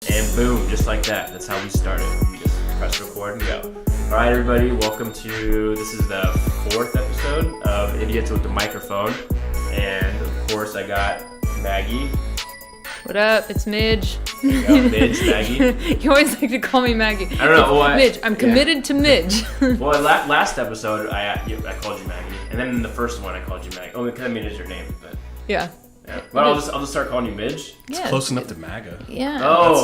And boom, just like that. That's how we started. We just press record and go. All right, everybody, welcome to, this is the 4th episode of Idiots with the Microphone. And of course, I got Maggie. What up? It's Midge. Midge, Maggie. You always like to call me Maggie. I don't know why. Midge. I'm committed to Midge. Well, last episode, I called you Maggie. And then in the first one, I called you Maggie. Oh, because I mean, it's your name. But Yeah. But I'll just start calling you Midge. Yeah. Close enough to MAGA. Yeah.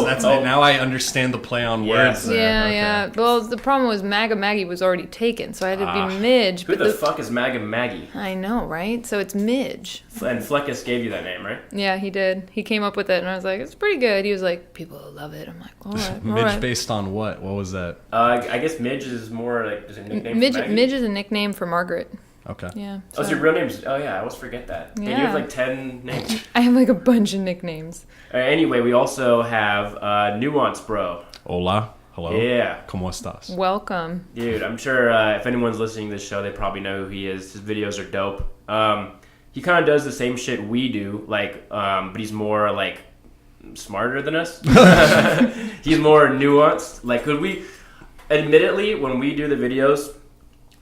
That's now I understand the play on words there. Yeah, Okay. yeah. Well, the problem was Maggie was already taken, so I had to be Midge. Who the fuck is MAGA Maggie? I know, right? So it's Midge. And Fleckus gave you that name, right? Yeah, he did. He came up with it, and I was like, it's pretty good. He was like, people love it. I'm like, all right, all Midge right. based on what? What was that? I guess Midge is more like just a nickname Midge, for Maggie? Midge is a nickname for Margaret. Okay. Yeah. Oh, so your real name's... Oh, yeah, I always forget that. And you have like 10 names. I have like a bunch of nicknames. Anyway, we also have Nuance Bro. Hola. Hello. Yeah. ¿Cómo estás? Welcome. Dude, I'm sure if anyone's listening to this show, they probably know who he is. His videos are dope. He kind of does the same shit we do, like, but he's more, like, smarter than us. He's more nuanced. Like, could we... Admittedly, when we do the videos...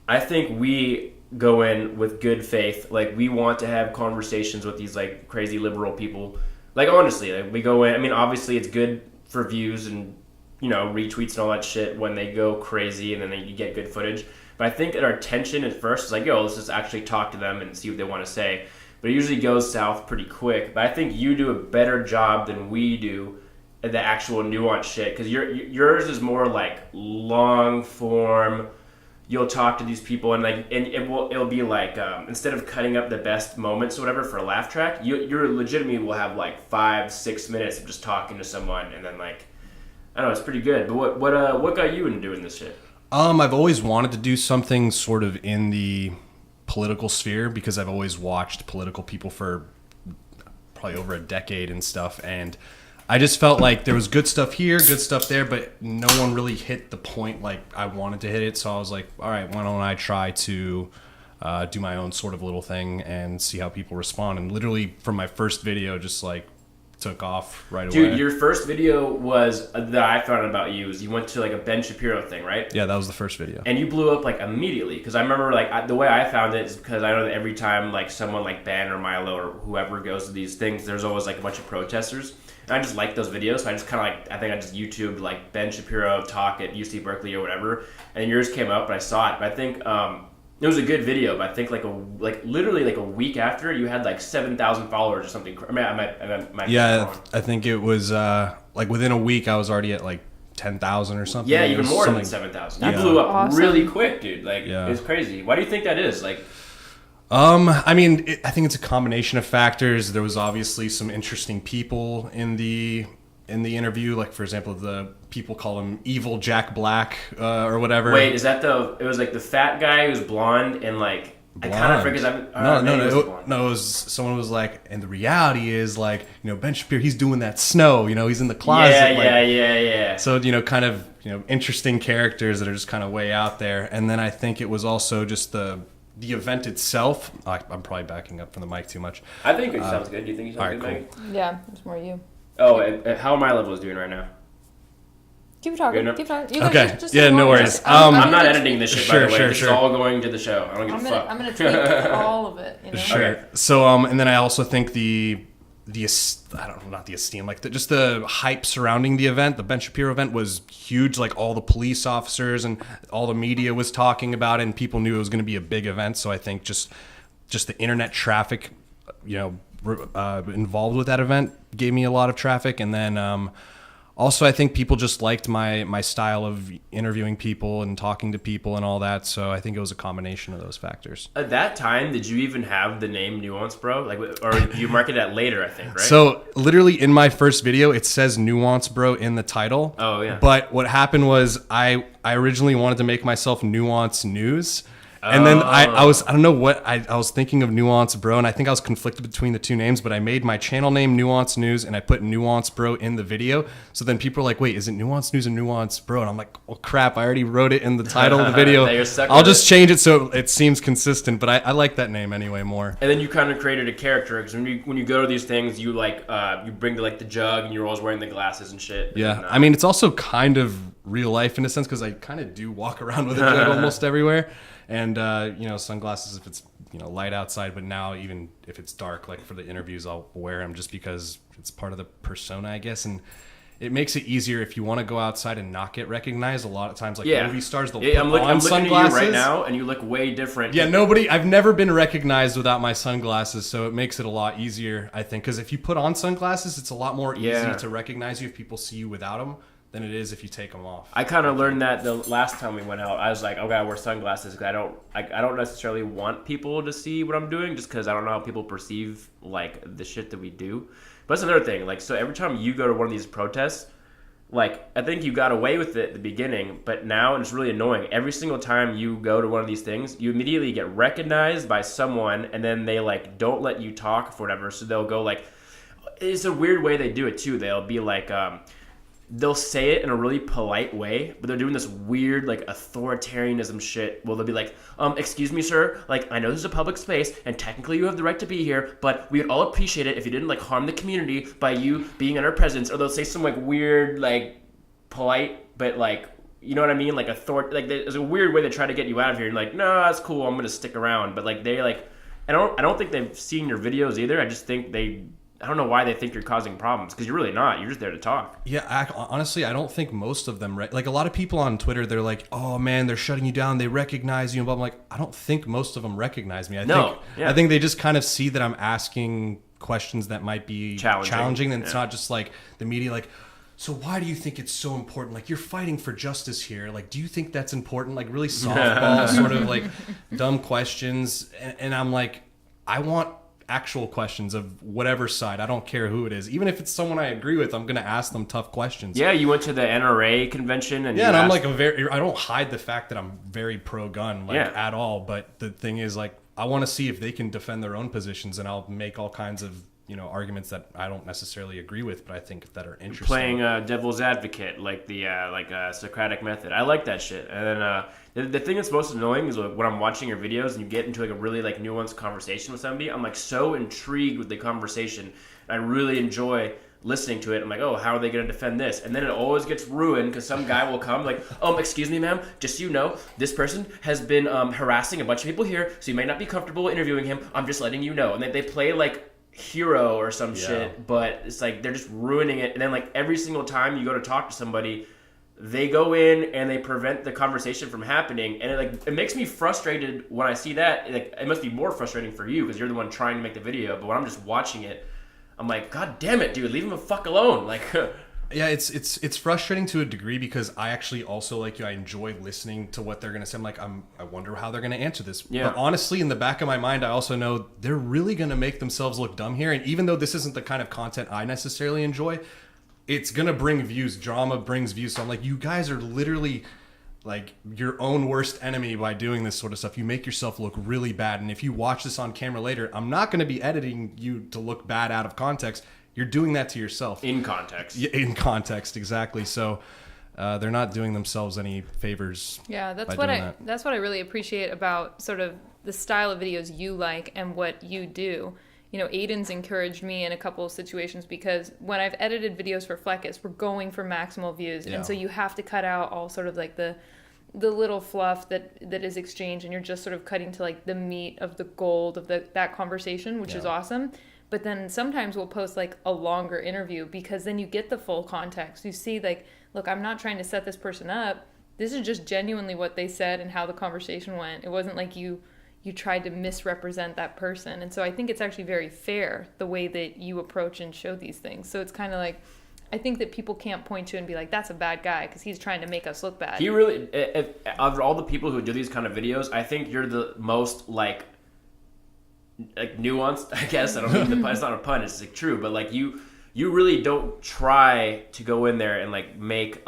I think we go in with good faith. Like, we want to have conversations with these, like, crazy liberal people. Like, honestly, like, we go in... I mean, obviously, it's good for views and, you know, retweets and all that shit when they go crazy and then you get good footage. But I think that our tension at first is like, yo, let's just actually talk to them and see what they want to say. But it usually goes south pretty quick. But I think you do a better job than we do at the actual nuance shit. Because yours is more, like, long-form... You'll talk to these people and it'll be like instead of cutting up the best moments or whatever for a laugh track, you're legitimately will have like 5-6 minutes of just talking to someone and then like I don't know, it's pretty good. But what got you into doing this shit? I've always wanted to do something sort of in the political sphere because I've always watched political people for probably over a decade and stuff, and I just felt like there was good stuff here, good stuff there, but no one really hit the point like I wanted to hit it. So I was like, all right, why don't I try to do my own sort of little thing and see how people respond. And literally from my first video, just like took off right away. Dude, your first video was that I found out about you is you went to like a Ben Shapiro thing, right? Yeah, that was the first video. And you blew up like immediately because I remember like the way I found it is because I know that every time like someone like Ben or Milo or whoever goes to these things, there's always like a bunch of protesters. And I just like those videos, so I just kind of like, I think I just YouTubed like Ben Shapiro talk at UC Berkeley or whatever, and yours came up and I saw it. But I think it was a good video, but I think literally like a week after, you had like 7,000 followers or something. I mean, I might yeah, I think it was like within a week I was already at like 10,000 or something. Yeah, even more than 7,000. You blew up really quick, dude. Like, it's crazy. Why do you think that is? Like, I mean, I think it's a combination of factors. There was obviously some interesting people in the interview. Like, for example, the people call him Evil Jack Black or whatever. Wait, is that it was like the fat guy who's blonde and like, blonde. I kind of forget. No, it was, someone was like, and the reality is like, you know, Ben Shapiro, he's doing that snow, you know, he's in the closet. Yeah. So, you know, kind of, you know, interesting characters that are just kind of way out there. And then I think it was also just the event itself. I'm probably backing up from the mic too much. I think it sounds good. Do you think it sounds good, Maggie? Cool. Yeah, it's more you. Oh, how are my levels doing right now? Keep talking. Keep talking. Okay. No worries. I'm not editing this shit, by the way. Sure. This is all going to the show. I don't give a fuck. I'm going to take all of it. You know? Sure. Okay. So, and then I also think not the esteem, like just the hype surrounding the event, the Ben Shapiro event was huge. Like all the police officers and all the media was talking about it, and people knew it was going to be a big event. So I think just the internet traffic, you know, involved with that event gave me a lot of traffic. And then also I think people just liked my style of interviewing people and talking to people and all that. So I think it was a combination of those factors. At that time, did you even have the name Nuance Bro? Like, or you marketed that later, I think, right? So literally in my first video, it says Nuance Bro in the title. Oh, yeah. But what happened was I originally wanted to make myself Nuance News. And then I don't know what, I was thinking of Nuance Bro, and I think I was conflicted between the two names, but I made my channel name Nuance News, and I put Nuance Bro in the video. So then people are like, wait, is it Nuance News or Nuance Bro? And I'm like, well, crap, I already wrote it in the title of the video. I'll just change it so it seems consistent, but I like that name anyway more. And then you kind of created a character, because when you go to these things, you like you bring the jug, and you're always wearing the glasses and shit. Yeah, and, I mean, it's also kind of real life in a sense, because I kind of do walk around with a jug almost everywhere. And, sunglasses if it's, light outside. But now even if it's dark, like for the interviews, I'll wear them just because it's part of the persona, I guess. And it makes it easier if you want to go outside and not get recognized. A lot of times, like movie stars, they'll put on sunglasses. I'm looking at you right now, and you look way different. Yeah, I've never been recognized without my sunglasses. So it makes it a lot easier, I think. Because if you put on sunglasses, it's a lot more easy to recognize you if people see you without them than it is if you take them off. I kind of learned that the last time we went out. I was like, I gotta wear sunglasses because I don't necessarily want people to see what I'm doing, just because I don't know how people perceive like the shit that we do. But that's another thing. Like, so every time you go to one of these protests, like I think you got away with it at the beginning, but now it's really annoying. Every single time you go to one of these things, you immediately get recognized by someone, and then they like don't let you talk for whatever. So they'll go like, it's a weird way they do it too. They'll be like, they'll say it in a really polite way, but they're doing this weird, like, authoritarianism shit. Well, they'll be like, excuse me, sir, like, I know this is a public space, and technically you have the right to be here, but we would all appreciate it if you didn't, like, harm the community by you being in our presence. Or they'll say some, like, weird, like, polite, but, like, you know what I mean? Like, like, there's a weird way they try to get you out of here. And like, no, that's cool, I'm gonna stick around. But, like, they, like, I don't think they've seen your videos either. I just think I don't know why they think you're causing problems, because you're really not. You're just there to talk. Yeah, honestly, I don't think most of them, like a lot of people on Twitter, they're like, oh man, they're shutting you down. They recognize you. And I'm like, I don't think most of them recognize me. I think they just kind of see that I'm asking questions that might be challenging. And it's not just like the media, like, so why do you think it's so important? Like, you're fighting for justice here. Like, do you think that's important? Like, really softball, sort of like dumb questions. And I'm like, I want actual questions of whatever side. I don't care who it is. Even if it's someone I agree with, I'm going to ask them tough questions. Yeah, you went to the NRA convention. And I'm like I don't hide the fact that I'm very pro-gun, at all. But the thing is, like, I want to see if they can defend their own positions, and I'll make all kinds of arguments that I don't necessarily agree with, but I think that are interesting. Playing devil's advocate, like the Socratic method. I like that shit. And then the thing that's most annoying is like, when I'm watching your videos and you get into like a really like nuanced conversation with somebody, I'm like so intrigued with the conversation. I really enjoy listening to it. I'm like, oh, how are they going to defend this? And then it always gets ruined because some guy will come like, excuse me, ma'am, just so you know, this person has been harassing a bunch of people here, so you may not be comfortable interviewing him. I'm just letting you know. And they play like hero or some shit, but it's like they're just ruining it. And then like every single time you go to talk to somebody, they go in and they prevent the conversation from happening, and it makes me frustrated when I see that. Like, it must be more frustrating for you because you're the one trying to make the video, but when I'm just watching it, I'm like, god damn it, dude, leave him the fuck alone. Like, yeah, it's frustrating to a degree because I actually also, like you, I enjoy listening to what they're gonna say. I'm like, I wonder how they're gonna answer this. Yeah. But honestly, in the back of my mind, I also know they're really gonna make themselves look dumb here. And even though this isn't the kind of content I necessarily enjoy, it's gonna bring views. Drama brings views. So I'm like, you guys are literally like your own worst enemy by doing this sort of stuff. You make yourself look really bad. And if you watch this on camera later, I'm not gonna be editing you to look bad out of context. You're doing that to yourself. In context. Yeah, in context, exactly. So they're not doing themselves any favors. Yeah, that's what I really appreciate about sort of the style of videos you like and what you do. Aiden's encouraged me in a couple of situations because when I've edited videos for Fleckus, we're going for maximal views. Yeah. And so you have to cut out all sort of like the little fluff that is exchanged, and you're just sort of cutting to like the meat of the gold of that conversation, which is awesome. But then sometimes we'll post like a longer interview because then you get the full context. You see like, look, I'm not trying to set this person up. This is just genuinely what they said and how the conversation went. It wasn't like you tried to misrepresent that person. And so I think it's actually very fair the way that you approach and show these things. So it's kind of like, I think that people can't point to and be like, that's a bad guy because he's trying to make us look bad. He really, of all the people who do these kind of videos, I think you're the most like nuanced, I guess. I don't mean the pun. It's not a pun. It's like true, but like you really don't try to go in there and like make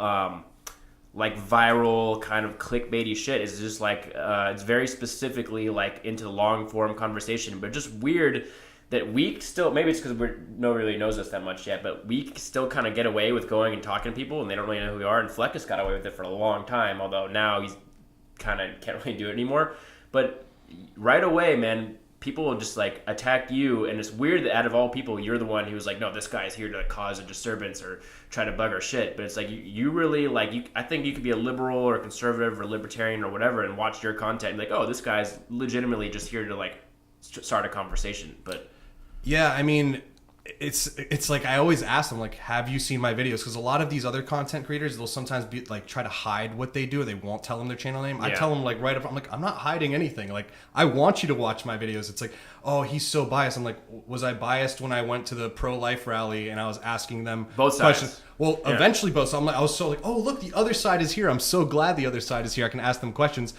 like viral kind of clickbaity shit. It's just like it's very specifically like into long form conversation, but just weird that we still, maybe it's because no one really knows us that much yet, but we still kind of get away with going and talking to people and they don't really know who we are. And Fleckus got away with it for a long time, although now he's kind of can't really do it anymore. But right away, man, people will just like attack you, and it's weird that out of all people, you're the one who's like, no, this guy's here to cause a disturbance or try to bug our shit. But it's like you really like I think you could be a liberal or a conservative or libertarian or whatever and watch your content and be like, oh, this guy's legitimately just here to like start a conversation. But yeah, I mean, it's like I always ask them, like, have you seen my videos? Because a lot of these other content creators, they'll sometimes be like try to hide what they do, or they won't tell them their channel name. I tell them like right up, I'm like, I'm not hiding anything. Like, I want you to watch my videos. It's like, oh, he's so biased. I'm like, was I biased when I went to the pro-life rally and I was asking them both questions? sides? Well, eventually both. So I was so like, oh, look, the other side is here. I'm so glad the other side is here. I can ask them questions.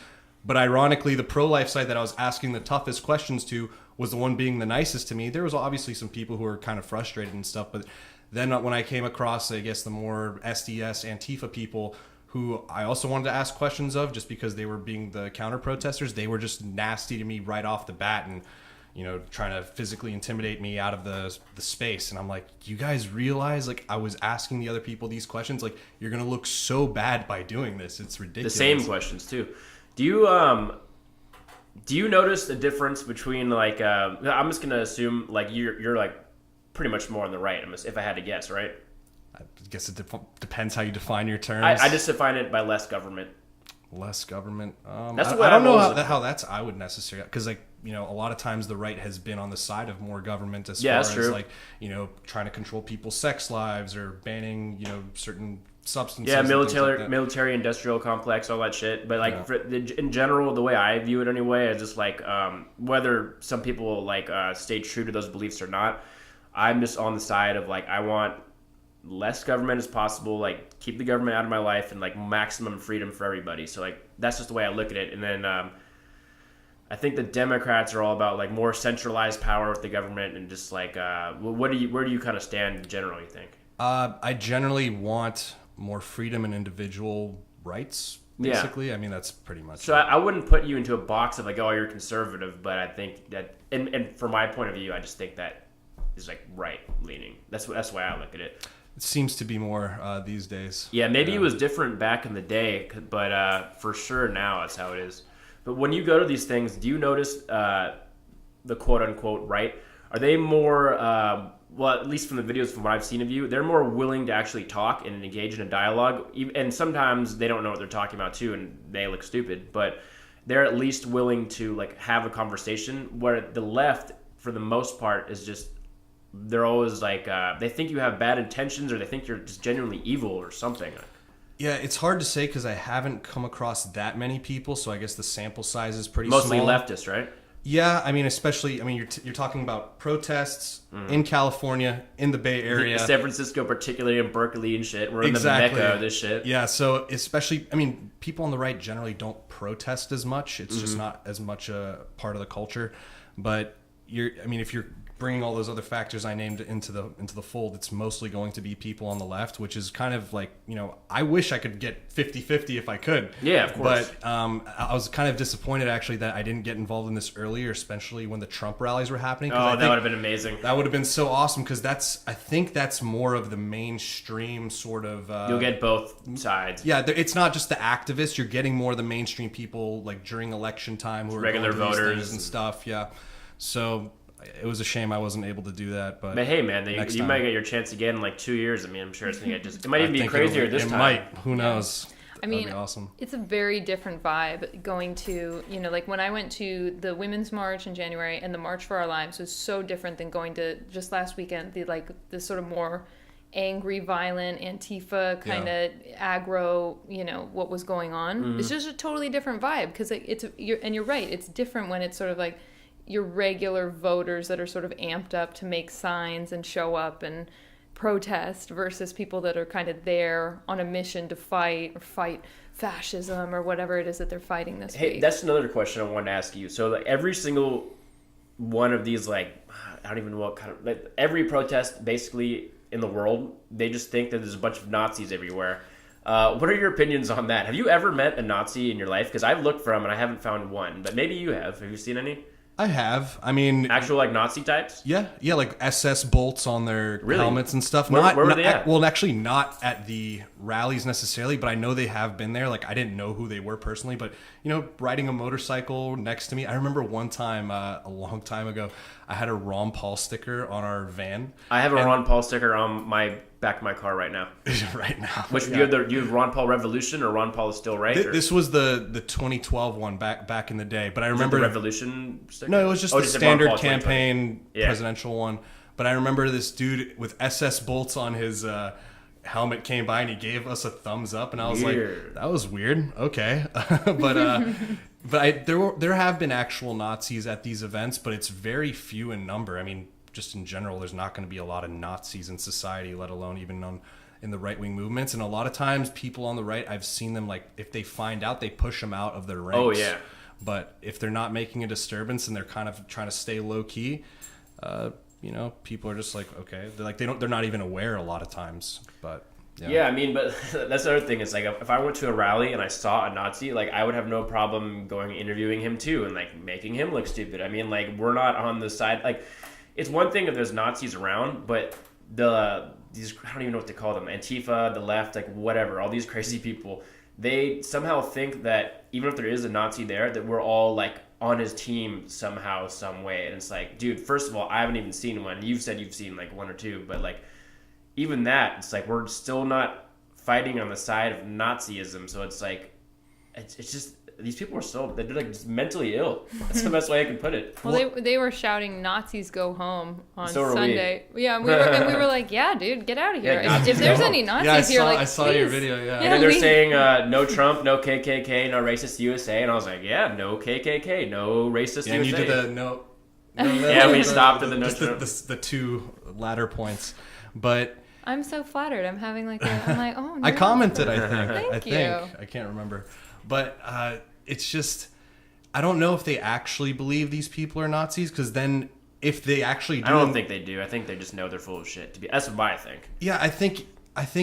But ironically, the pro-life side that I was asking the toughest questions to was the one being the nicest to me. There was obviously some people who were kind of frustrated and stuff, but then when I came across, I guess, the more SDS Antifa people who I also wanted to ask questions of just because they were being the counter-protesters, they were just nasty to me right off the bat and, you know, trying to physically intimidate me out of the space. And I'm like, do you guys realize, like, I was asking the other people these questions? Like, you're going to look so bad by doing this. It's ridiculous. The same questions, too. Do you notice the difference between like I'm just gonna assume like you're like pretty much more on the right, if I had to guess, right? I guess it depends how you define your terms. I just define it by less government. Less government. That's I don't know how that's I would necessarily, because like, you know, a lot of times the right has been on the side of more government as far as like, you know, trying to control people's sex lives or banning, you know, certain substances. Yeah, military industrial complex, all that shit. But like in general, the way I view it anyway is just like whether some people like stay true to those beliefs or not, I'm just on the side of like I want less government as possible, like keep the government out of my life and like maximum freedom for everybody. So like that's just the way I look at it. And then I think the Democrats are all about like more centralized power with the government and just like where do you kind of stand generally, you think? I generally want more freedom and individual rights, basically. I mean, that's pretty much so I wouldn't put you into a box of like, oh, you're conservative, but I think that and from my point of view, I just think that is like right leaning. That's the way I look at it. It seems to be more these days. Yeah, maybe it was different back in the day, but for sure now that's how it is. But when you go to these things, do you notice the quote-unquote right? Are they more, well, at least from the videos from what I've seen of you, they're more willing to actually talk and engage in a dialogue? And sometimes they don't know what they're talking about too, and they look stupid. But they're at least willing to like have a conversation, where the left, for the most part, is just... they're always like they think you have bad intentions, or they think you're just genuinely evil or something. Yeah, it's hard to say because I haven't come across that many people, so I guess the sample size is pretty mostly small. leftist, right? Yeah, I mean, especially, I mean, you're talking about protests in California, in the Bay Area, San Francisco, particularly in Berkeley and shit. We're in the mecca of this shit. Yeah, so especially, I mean, people on the right generally don't protest as much. It's just not as much a part of the culture. But if you're bringing all those other factors I named into the fold, it's mostly going to be people on the left, which is kind of like, you know, I wish I could get 50-50 if I could. Yeah, of course. But I was kind of disappointed actually that I didn't get involved in this earlier, especially when the Trump rallies were happening. Oh, that would have been amazing. That would have been so awesome, because I think that's more of the mainstream sort of... you'll get both sides. Yeah, it's not just the activists. You're getting more of the mainstream people, like during election time, who are regular voters and stuff. Yeah, so... it was a shame I wasn't able to do that, but hey, man, you might get your chance again in like 2 years. I mean, I'm sure it's gonna get it might even be crazier this time. It might. Who knows? I mean, that'd be awesome. It's a very different vibe going to, you know, like when I went to the Women's March in January, and the March for Our Lives was so different than going to just last weekend, the sort of more angry, violent, Antifa kind of aggro, you know, what was going on. It's just a totally different vibe, because you're right, it's different when it's sort of like your regular voters that are sort of amped up to make signs and show up and protest, versus people that are kind of there on a mission to fight fascism or whatever it is that they're fighting this week. That's another question I wanted to ask you. So like every single one of these, like, I don't even know what kind of, like, every protest basically in the world, they just think that there's a bunch of Nazis everywhere. What are your opinions on that? Have you ever met a Nazi in your life? Because I've looked for them and I haven't found one, but maybe you have. Have you seen any? I have. I mean, actual like Nazi types? Yeah, like SS bolts on their helmets and stuff. Where were they at? Well, actually, not at the rallies necessarily, but I know they have been there. Like, I didn't know who they were personally, but riding a motorcycle next to me. I remember one time, a long time ago, I had a Ron Paul sticker on our van. I have a Ron Paul sticker on my back of my car right now. Right now. Which do you have Ron Paul Revolution or Ron Paul is still right? This was the 2012 one back in the day, but I remember the Revolution sticker? No, it was just the standard campaign presidential one. But I remember this dude with SS bolts on his helmet came by and he gave us a thumbs up, and I was like, that was weird. Okay, but there have been actual Nazis at these events, but it's very few in number. I mean, just in general, there's not going to be a lot of Nazis in society, let alone even in the right-wing movements. And a lot of times people on the right, I've seen them, like, if they find out, they push them out of their ranks. Oh, yeah. But if they're not making a disturbance and they're kind of trying to stay low-key, people are just like, okay. They're not even aware a lot of times. But yeah, I mean, but that's the other thing. Is like, if I went to a rally and I saw a Nazi, like, I would have no problem going interviewing him too and like making him look stupid. I mean, like, we're not on the side, like, it's one thing if there's Nazis around, but these, I don't even know what to call them, Antifa, the left, like, whatever, all these crazy people, they somehow think that even if there is a Nazi there, that we're all like on his team somehow, some way. And it's like, dude, first of all, I haven't even seen one. You've said you've seen like one or two, but like, even that, it's like, we're still not fighting on the side of Nazism. So it's like, it's just, these people are they're like just mentally ill. That's the best way I can put it. Well, they were shouting "Nazis go home" on Sunday. Yeah, we were like, "Yeah, dude, get out of here! Yeah, if there's any Nazis here, like, I saw please. Your video. Yeah, and then they're saying no Trump, no KKK, no racist USA, and I was like, yeah, no KKK, no racist USA. And you did the no. Yeah, we stopped at the no Trump. The two latter points, but. I'm so flattered. I'm having like I'm like, oh, no. I commented, I think. Thank you. I can't remember. But it's just, I don't know if they actually believe these people are Nazis, because then if they actually do... I don't think they do. I think they just know they're full of shit. That's what I think. Yeah, I think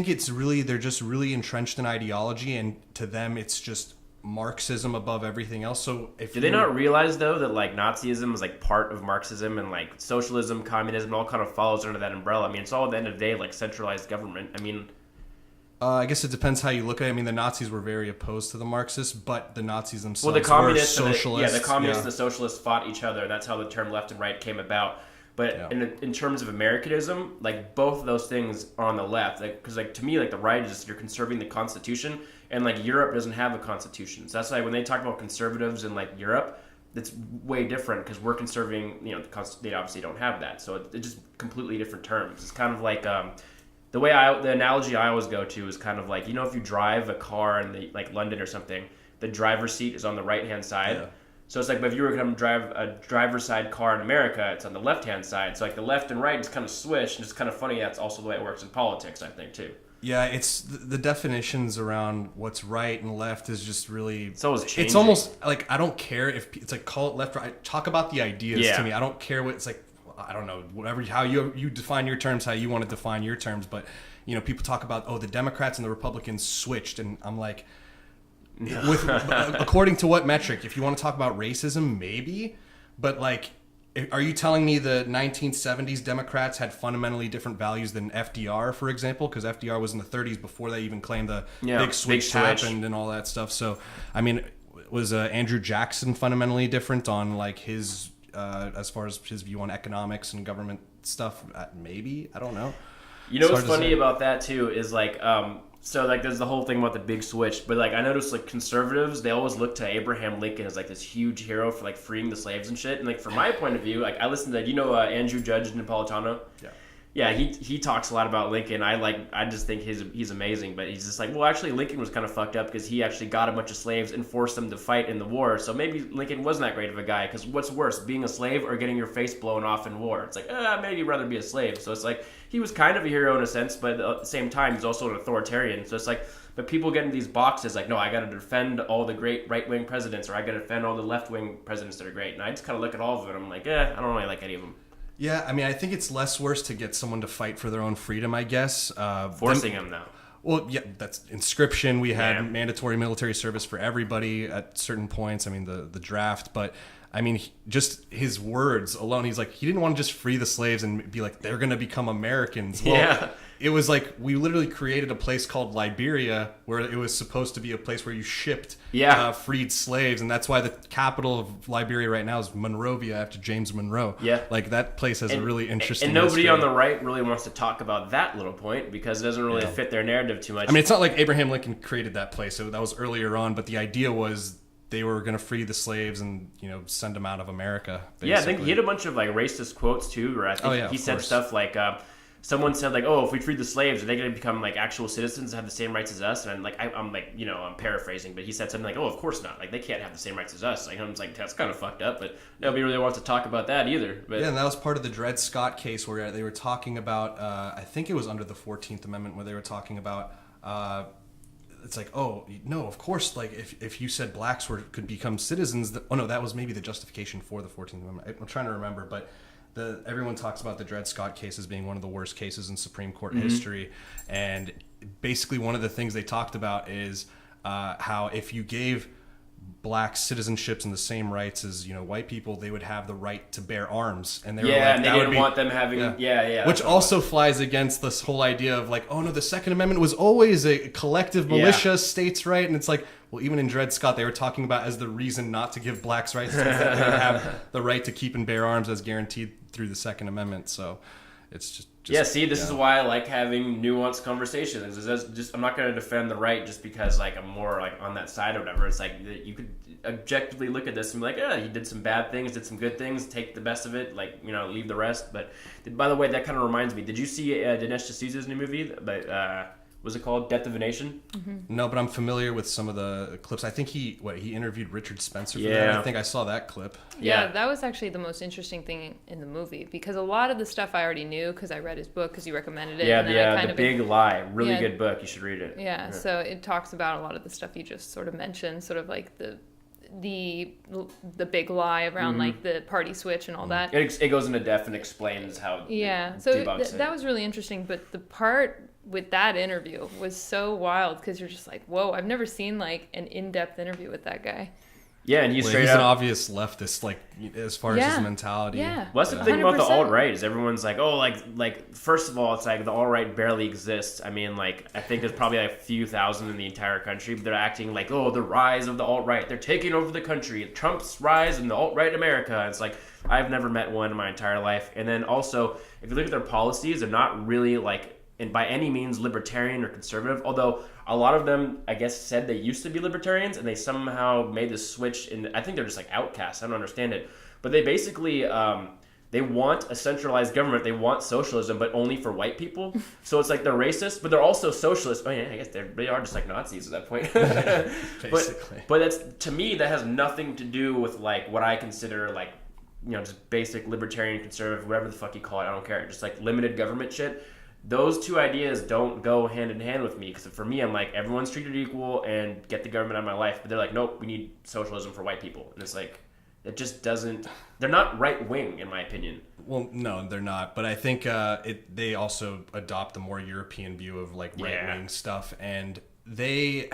it's really, they're just really entrenched in ideology, and to them it's just Marxism above everything else. So if do they not realize though that like Nazism is like part of Marxism, and like socialism, communism, all kind of follows under that umbrella? I mean, it's all at the end of the day like centralized government. I mean, I guess it depends how you look at it. I mean, the Nazis were very opposed to the Marxists, but the Nazis themselves the communists were socialists. The communists and the socialists fought each other. That's how the term left and right came about. But in terms of Americanism, like, both of those things are on the left. Because like to me, like, the right is just you're conserving the Constitution, and like Europe doesn't have a constitution. So that's why when they talk about conservatives in like Europe, it's way different because we're conserving. They obviously don't have that. So it's just completely different terms. It's kind of like the analogy I always go to is kind of like, if you drive a car in like London or something, the driver's seat is on the right hand side. Yeah. So it's like, but if you were going to drive a driver's side car in America, it's on the left-hand side. So like the left and right is kind of swish, and it's kind of funny that's also the way it works in politics, I think, too. Yeah, it's the definitions around what's right and left is just really... It's always changing. It's almost like, I don't care if it's like, call it left, right. Talk about the ideas to me. I don't care what it's like. I don't know, whatever, how you define your terms, how you want to define your terms. But, people talk about, the Democrats and the Republicans switched. And I'm like... according to what metric? If you want to talk about racism, maybe, but like, are you telling me the 1970s Democrats had fundamentally different values than FDR, for example? Because FDR was in the 30s before they even claimed the big switch happened and all that stuff. So, I mean, was Andrew Jackson fundamentally different on like his as far as his view on economics and government stuff? Maybe, I don't know. What's funny about that too is like. So, like, there's the whole thing about the big switch. But, like, I noticed, like, conservatives, they always look to Abraham Lincoln as, like, this huge hero for, like, freeing the slaves and shit. And, like, from my point of view, like, I listen to, Andrew Judge Napolitano? Yeah. Yeah, he talks a lot about Lincoln. I just think he's amazing. But he's just like, well, actually, Lincoln was kind of fucked up because he actually got a bunch of slaves and forced them to fight in the war. So maybe Lincoln wasn't that great of a guy, because what's worse, being a slave or getting your face blown off in war? It's like, maybe you'd rather be a slave. So it's like, he was kind of a hero in a sense, but at the same time, he's also an authoritarian. So it's like, but people get in these boxes like, no, I got to defend all the great right-wing presidents, or I got to defend all the left-wing presidents that are great. And I just kind of look at all of them, and I'm like, I don't really like any of them. Yeah, I mean, I think it's less worse to get someone to fight for their own freedom, I guess. Forcing them, though. Well, yeah, that's inscription. We had Yeah. mandatory military service for everybody at certain points. I mean, the draft, but I mean, just his words alone. He's like, he didn't want to just free the slaves and be like, they're going to become Americans. Well, Yeah. it was like we literally created a place called Liberia where it was supposed to be a place where you shipped freed slaves, and that's why the capital of Liberia right now is Monrovia after James Monroe. Yeah. Like that place has a really interesting and nobody history. on the right really wants to talk about that little point because it doesn't really fit their narrative too much. I mean, it's not like Abraham Lincoln created that place, so that was earlier on, but the idea was they were going to free the slaves and, you know, send them out of America, basically. Yeah, I think he had a bunch of like racist quotes too, where I think he said stuff like, someone said like, "Oh, if we freed the slaves, are they going to become like actual citizens and have the same rights as us?" And I'm like, you know, I'm paraphrasing, but he said something like, "Oh, of course not. Like they can't have the same rights as us." Like I'm like, that's kind of fucked up, but nobody really wants to talk about that either. But yeah, and that was part of the Dred Scott case where they were talking about, I think it was under the 14th Amendment where they were talking about. It's like, oh no, of course. Like if you said blacks could become citizens, that was maybe the justification for the 14th Amendment. I'm trying to remember, but everyone talks about the Dred Scott case as being one of the worst cases in Supreme Court history, and basically one of the things they talked about is how if you gave black citizenships and the same rights as, you know, white people, they would have the right to bear arms, and they were like, and they didn't want them having which also flies against this whole idea of like, oh no, the Second Amendment was always a collective militia states' right, and it's like, well, even in Dred Scott they were talking about as the reason not to give blacks rights is that they would have the right to keep and bear arms as guaranteed through the Second Amendment. So it's just this is why I like having nuanced conversations. I'm not going to defend the right just because like I'm more like on that side or whatever. It's like you could objectively look at this and be like, yeah, he did some bad things, did some good things, take the best of it, like, you know, leave the rest. But by the way, that kind of reminds me. Did you see Dinesh D'Souza's new movie? Was it called Death of a Nation? Mm-hmm. No, but I'm familiar with some of the clips. I think he interviewed Richard Spencer for that. I think I saw that clip. Yeah, that was actually the most interesting thing in the movie because a lot of the stuff I already knew because I read his book because he recommended it. The Big Lie. Really good book. You should read it. Yeah, so it talks about a lot of the stuff you just sort of mentioned, sort of like the big lie around like the party switch and all that. It goes into depth and explains how. So that was really interesting. But the part with that interview was so wild because you're just like, whoa, I've never seen like an in-depth interview with that guy. Yeah, and he's an obvious leftist, like as far as his mentality. Yeah, well, that's the thing about the alt-right is everyone's like, oh, like first of all, it's like the alt-right barely exists. I mean, like I think there's probably like a few thousand in the entire country, but they're acting like, oh, the rise of the alt-right, they're taking over the country, Trump's rise and the alt-right in America. And it's like I've never met one in my entire life. And then also, if you look at their policies, they're not really like, and by any means libertarian or conservative, although a lot of them, I guess, said they used to be libertarians and they somehow made this switch, and I think they're just like outcasts. I don't understand it. But they basically, they want a centralized government. They want socialism, but only for white people. So it's like they're racist, but they're also socialist. Oh yeah, I guess they are just like Nazis at that point. Basically. But that's, to me, that has nothing to do with like what I consider like, you know, just basic libertarian, conservative, whatever the fuck you call it. I don't care. Just like limited government shit. Those two ideas don't go hand in hand with me because for me, I'm like, everyone's treated equal and get the government out of my life. But they're like, nope, we need socialism for white people. And it's like, it just doesn't, they're not right wing in my opinion. Well, no, they're not. But I think they also adopt the more European view of like right wing stuff. And they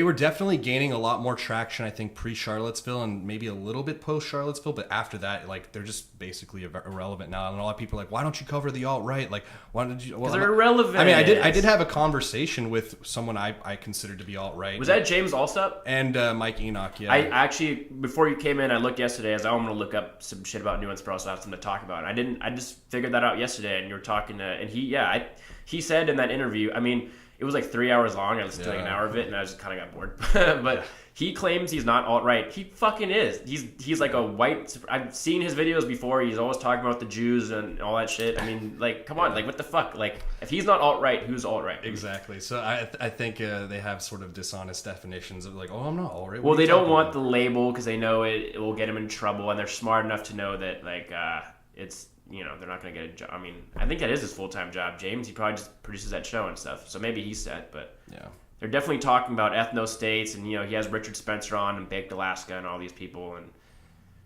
were definitely gaining a lot more traction, I think, pre-Charlottesville and maybe a little bit post-Charlottesville. But after that, like, they're just basically irrelevant now. And a lot of people are like, why don't you cover the alt-right? Like, why did you... Because they're irrelevant. I mean, I did have a conversation with someone I considered to be alt-right. Was that James Allsup? And Mike Enoch, yeah. I actually, before you came in, I looked yesterday. I was like, I'm going to look up some shit about Nuance Bro, so I have something to talk about. I just figured that out yesterday, and you were talking to... And he said in that interview, I mean... It was like 3 hours long. I listened to like an hour of it, and I just kind of got bored. But he claims he's not alt-right. He fucking is. He's like a white... I've seen his videos before. He's always talking about the Jews and all that shit. I mean, like, come on. Like, what the fuck? Like, if he's not alt-right, who's alt-right? Exactly. So I think they have sort of dishonest definitions of like, oh, I'm not alt-right. Well, they don't want the label because they know it will get them in trouble, and they're smart enough to know that, like, it's... You know, they're not going to get a job. I mean, I think that is his full-time job. James, he probably just produces that show and stuff. So maybe he's set, but they're definitely talking about ethno-states, and, you know, he has Richard Spencer on and Baked Alaska and all these people. And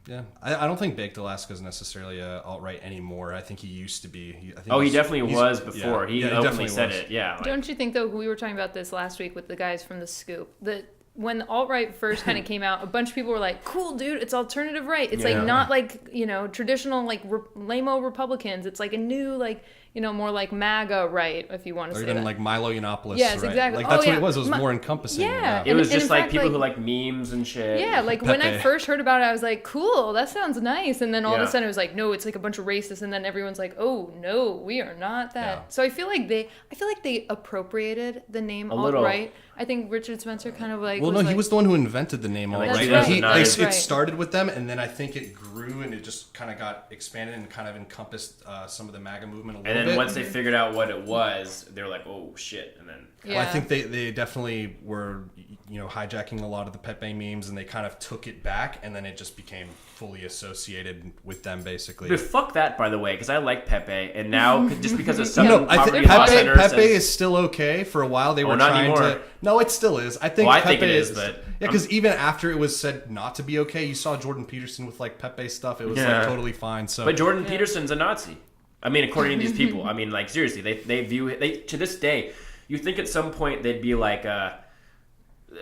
Yeah, I don't think Baked Alaska is necessarily alt-right anymore. I think he used to be. He definitely was before. He openly said was. it. Yeah. Don't you think, though, we were talking about this last week with the guys from The Scoop, that when the alt-right first kind of came out, a bunch of people were like, cool, dude, it's alternative right. It's like not like, traditional like lame-o Republicans. It's like a new, like, more like MAGA right, if you want to say that. Like Milo Yiannopoulos. Yes, right? exactly. Like that's what it was. It was more encompassing. Yeah. It was just like people who like memes and shit. Yeah, like Pepe. when I first heard about it, I was like, cool, that sounds nice. And then all of a sudden it was like, no, it's like a bunch of racists. And then everyone's like, oh, no, we are not that. Yeah. So I feel like they appropriated the name alt-right. I think Richard Spencer kind of like... he was the one who invented the name alt-right. That's right. It started with them, and then I think it grew, and it just kind of got expanded and kind of encompassed some of the MAGA movement a little bit. And then once they figured out what it was, they were like, oh, shit. And then... Yeah. Well, I think they definitely were, hijacking a lot of the Pepe memes, and they kind of took it back, and then it just became fully associated with them, basically. But fuck that, by the way, because I like Pepe, and now just because of some I think Pepe is still okay. For a while, they were trying to. No, it still is. I think. Well, I Pepe think it is, but yeah, because even after it was said not to be okay, you saw Jordan Peterson with like Pepe stuff. It was like totally fine. So, but Jordan Peterson's a Nazi. I mean, according to these people. I mean, like seriously, they view it. To this day, you think at some point they'd be like.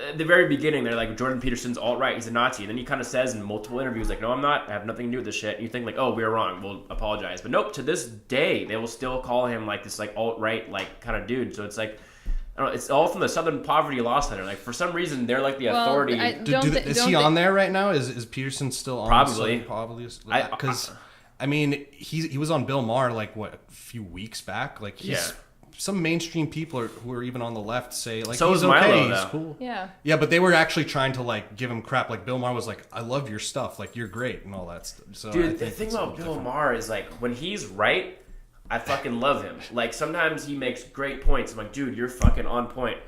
At the very beginning, they're like, Jordan Peterson's alt-right, he's a Nazi. And then he kind of says in multiple interviews, like, no, I'm not. I have nothing to do with this shit. And you think, like, oh, we were wrong. We'll apologize. But nope, to this day, they will still call him, like, this, like, alt-right, like, kind of dude. So it's like, I don't know, it's all from the Southern Poverty Law Center. Like, for some reason, they're, like, the authority. Is he on there right now? Is Peterson still on? Probably. Because, I mean, he was on Bill Maher, like, what, a few weeks back? Like, he's... Some mainstream people who are even on the left say like so he's Milo, okay, though. he's cool. Yeah, but they were actually trying to like give him crap. Like Bill Maher was like, "I love your stuff. Like you're great and all that stuff." So dude, the thing about Bill Maher is like when he's right, I fucking love him. Like sometimes he makes great points. I'm like, dude, you're fucking on point.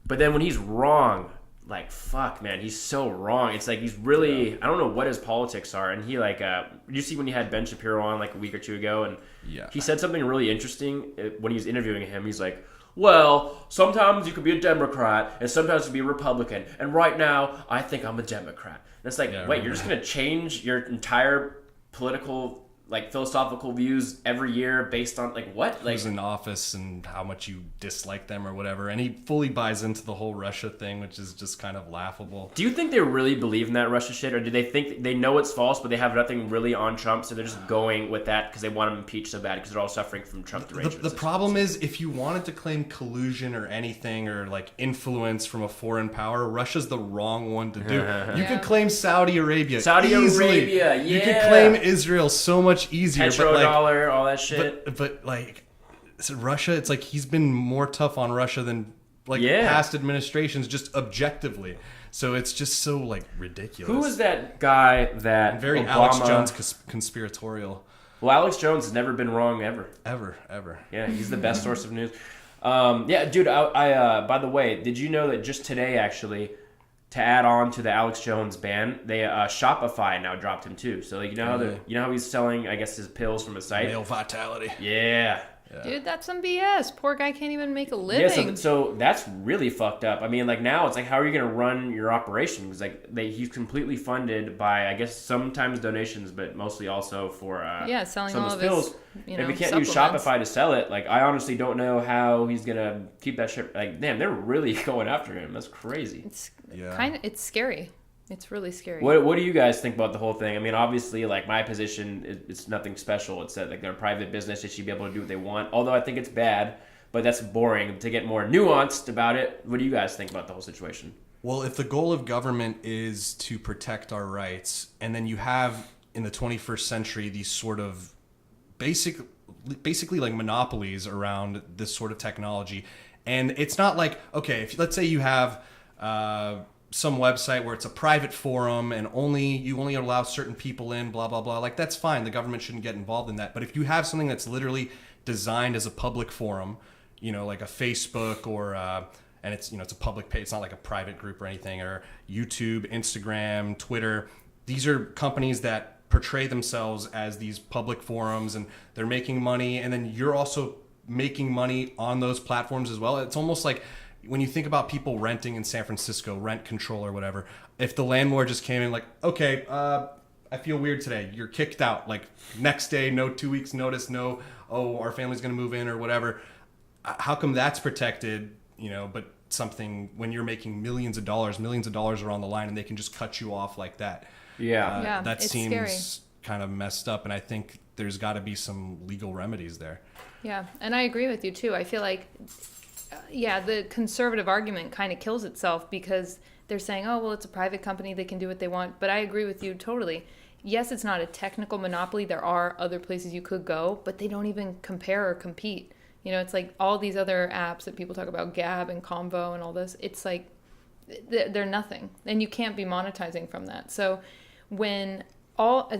But then when he's wrong, like fuck, man, he's so wrong. It's like he's really I don't know what his politics are. And he like, did you see when he had Ben Shapiro on like a week or two ago and. Yeah. He said something really interesting when he was interviewing him. He's like, well, sometimes you could be a Democrat and sometimes you could be a Republican. And right now, I think I'm a Democrat. And it's like, wait, you're just going to change your entire political, like, philosophical views every year based on, like, what? Like, who's in office and how much you dislike them or whatever. And he fully buys into the whole Russia thing, which is just kind of laughable. Do you think they really believe in that Russia shit? Or do they think they know it's false, but they have nothing really on Trump, so they're just going with that because they want him impeached so bad because they're all suffering from Trump derangement? The problem is, if you wanted to claim collusion or anything or, like, influence from a foreign power, Russia's the wrong one to do. You could claim Saudi Arabia easily. You could claim Israel so much easier, petrodollar, all that shit. But like Russia, it's like he's been more tough on Russia than past administrations, just objectively. So it's just so like ridiculous. Who was that guy that very Obama... Alex Jones conspiratorial? Well, Alex Jones has never been wrong ever. Ever. Yeah, he's the best source of news. Yeah, dude. I by the way, did you know that just today actually? To add on to the Alex Jones ban, they Shopify now dropped him too. So like you know how he's selling I guess his pills from his site. Male Vitality. Yeah. Dude, that's some BS. Poor guy can't even make a living. Yeah, so that's really fucked up. I mean, like now it's like how are you going to run your operation? Because like he's completely funded by I guess sometimes donations, but mostly also for selling some all of his pills. If we can't use supplements. Shopify to sell it, like I honestly don't know how he's gonna keep that shit. Like damn, they're really going after him. That's crazy. It's scary. It's really scary. What do you guys think about the whole thing? I mean, obviously, like my position, it's nothing special. It's that like they're a private business; they should be able to do what they want. Although I think it's bad, but that's boring. To get more nuanced about it, what do you guys think about the whole situation? Well, if the goal of government is to protect our rights, and then you have in the 21st century these sort of basically like monopolies around this sort of technology, and it's not like okay, if let's say you have some website where it's a private forum and you only allow certain people in, blah blah blah, like that's fine. The government shouldn't get involved in that. But if you have something that's literally designed as a public forum, like a Facebook or and it's it's a public page, it's not like a private group or anything, or YouTube, Instagram, Twitter. These are companies that portray themselves as these public forums and they're making money, and then you're also making money on those platforms as well. It's almost like when you think about people renting in San Francisco, rent control or whatever, if the landlord just came in like, okay, I I feel weird today. You're kicked out. Like next day, no 2 weeks notice, no, oh, our family's going to move in or whatever. How come that's protected, but something when you're making millions of dollars are on the line and they can just cut you off like that. Yeah, that it's seems scary. kind of messed up. And I think there's got to be some legal remedies there. Yeah, and I agree with you too. I feel like, the conservative argument kind of kills itself because they're saying, oh, well, it's a private company, they can do what they want. But I agree with you totally. Yes, it's not a technical monopoly. There are other places you could go, but they don't even compare or compete. It's like all these other apps that people talk about, Gab and Convo and all this. It's like they're nothing, and you can't be monetizing from that. So and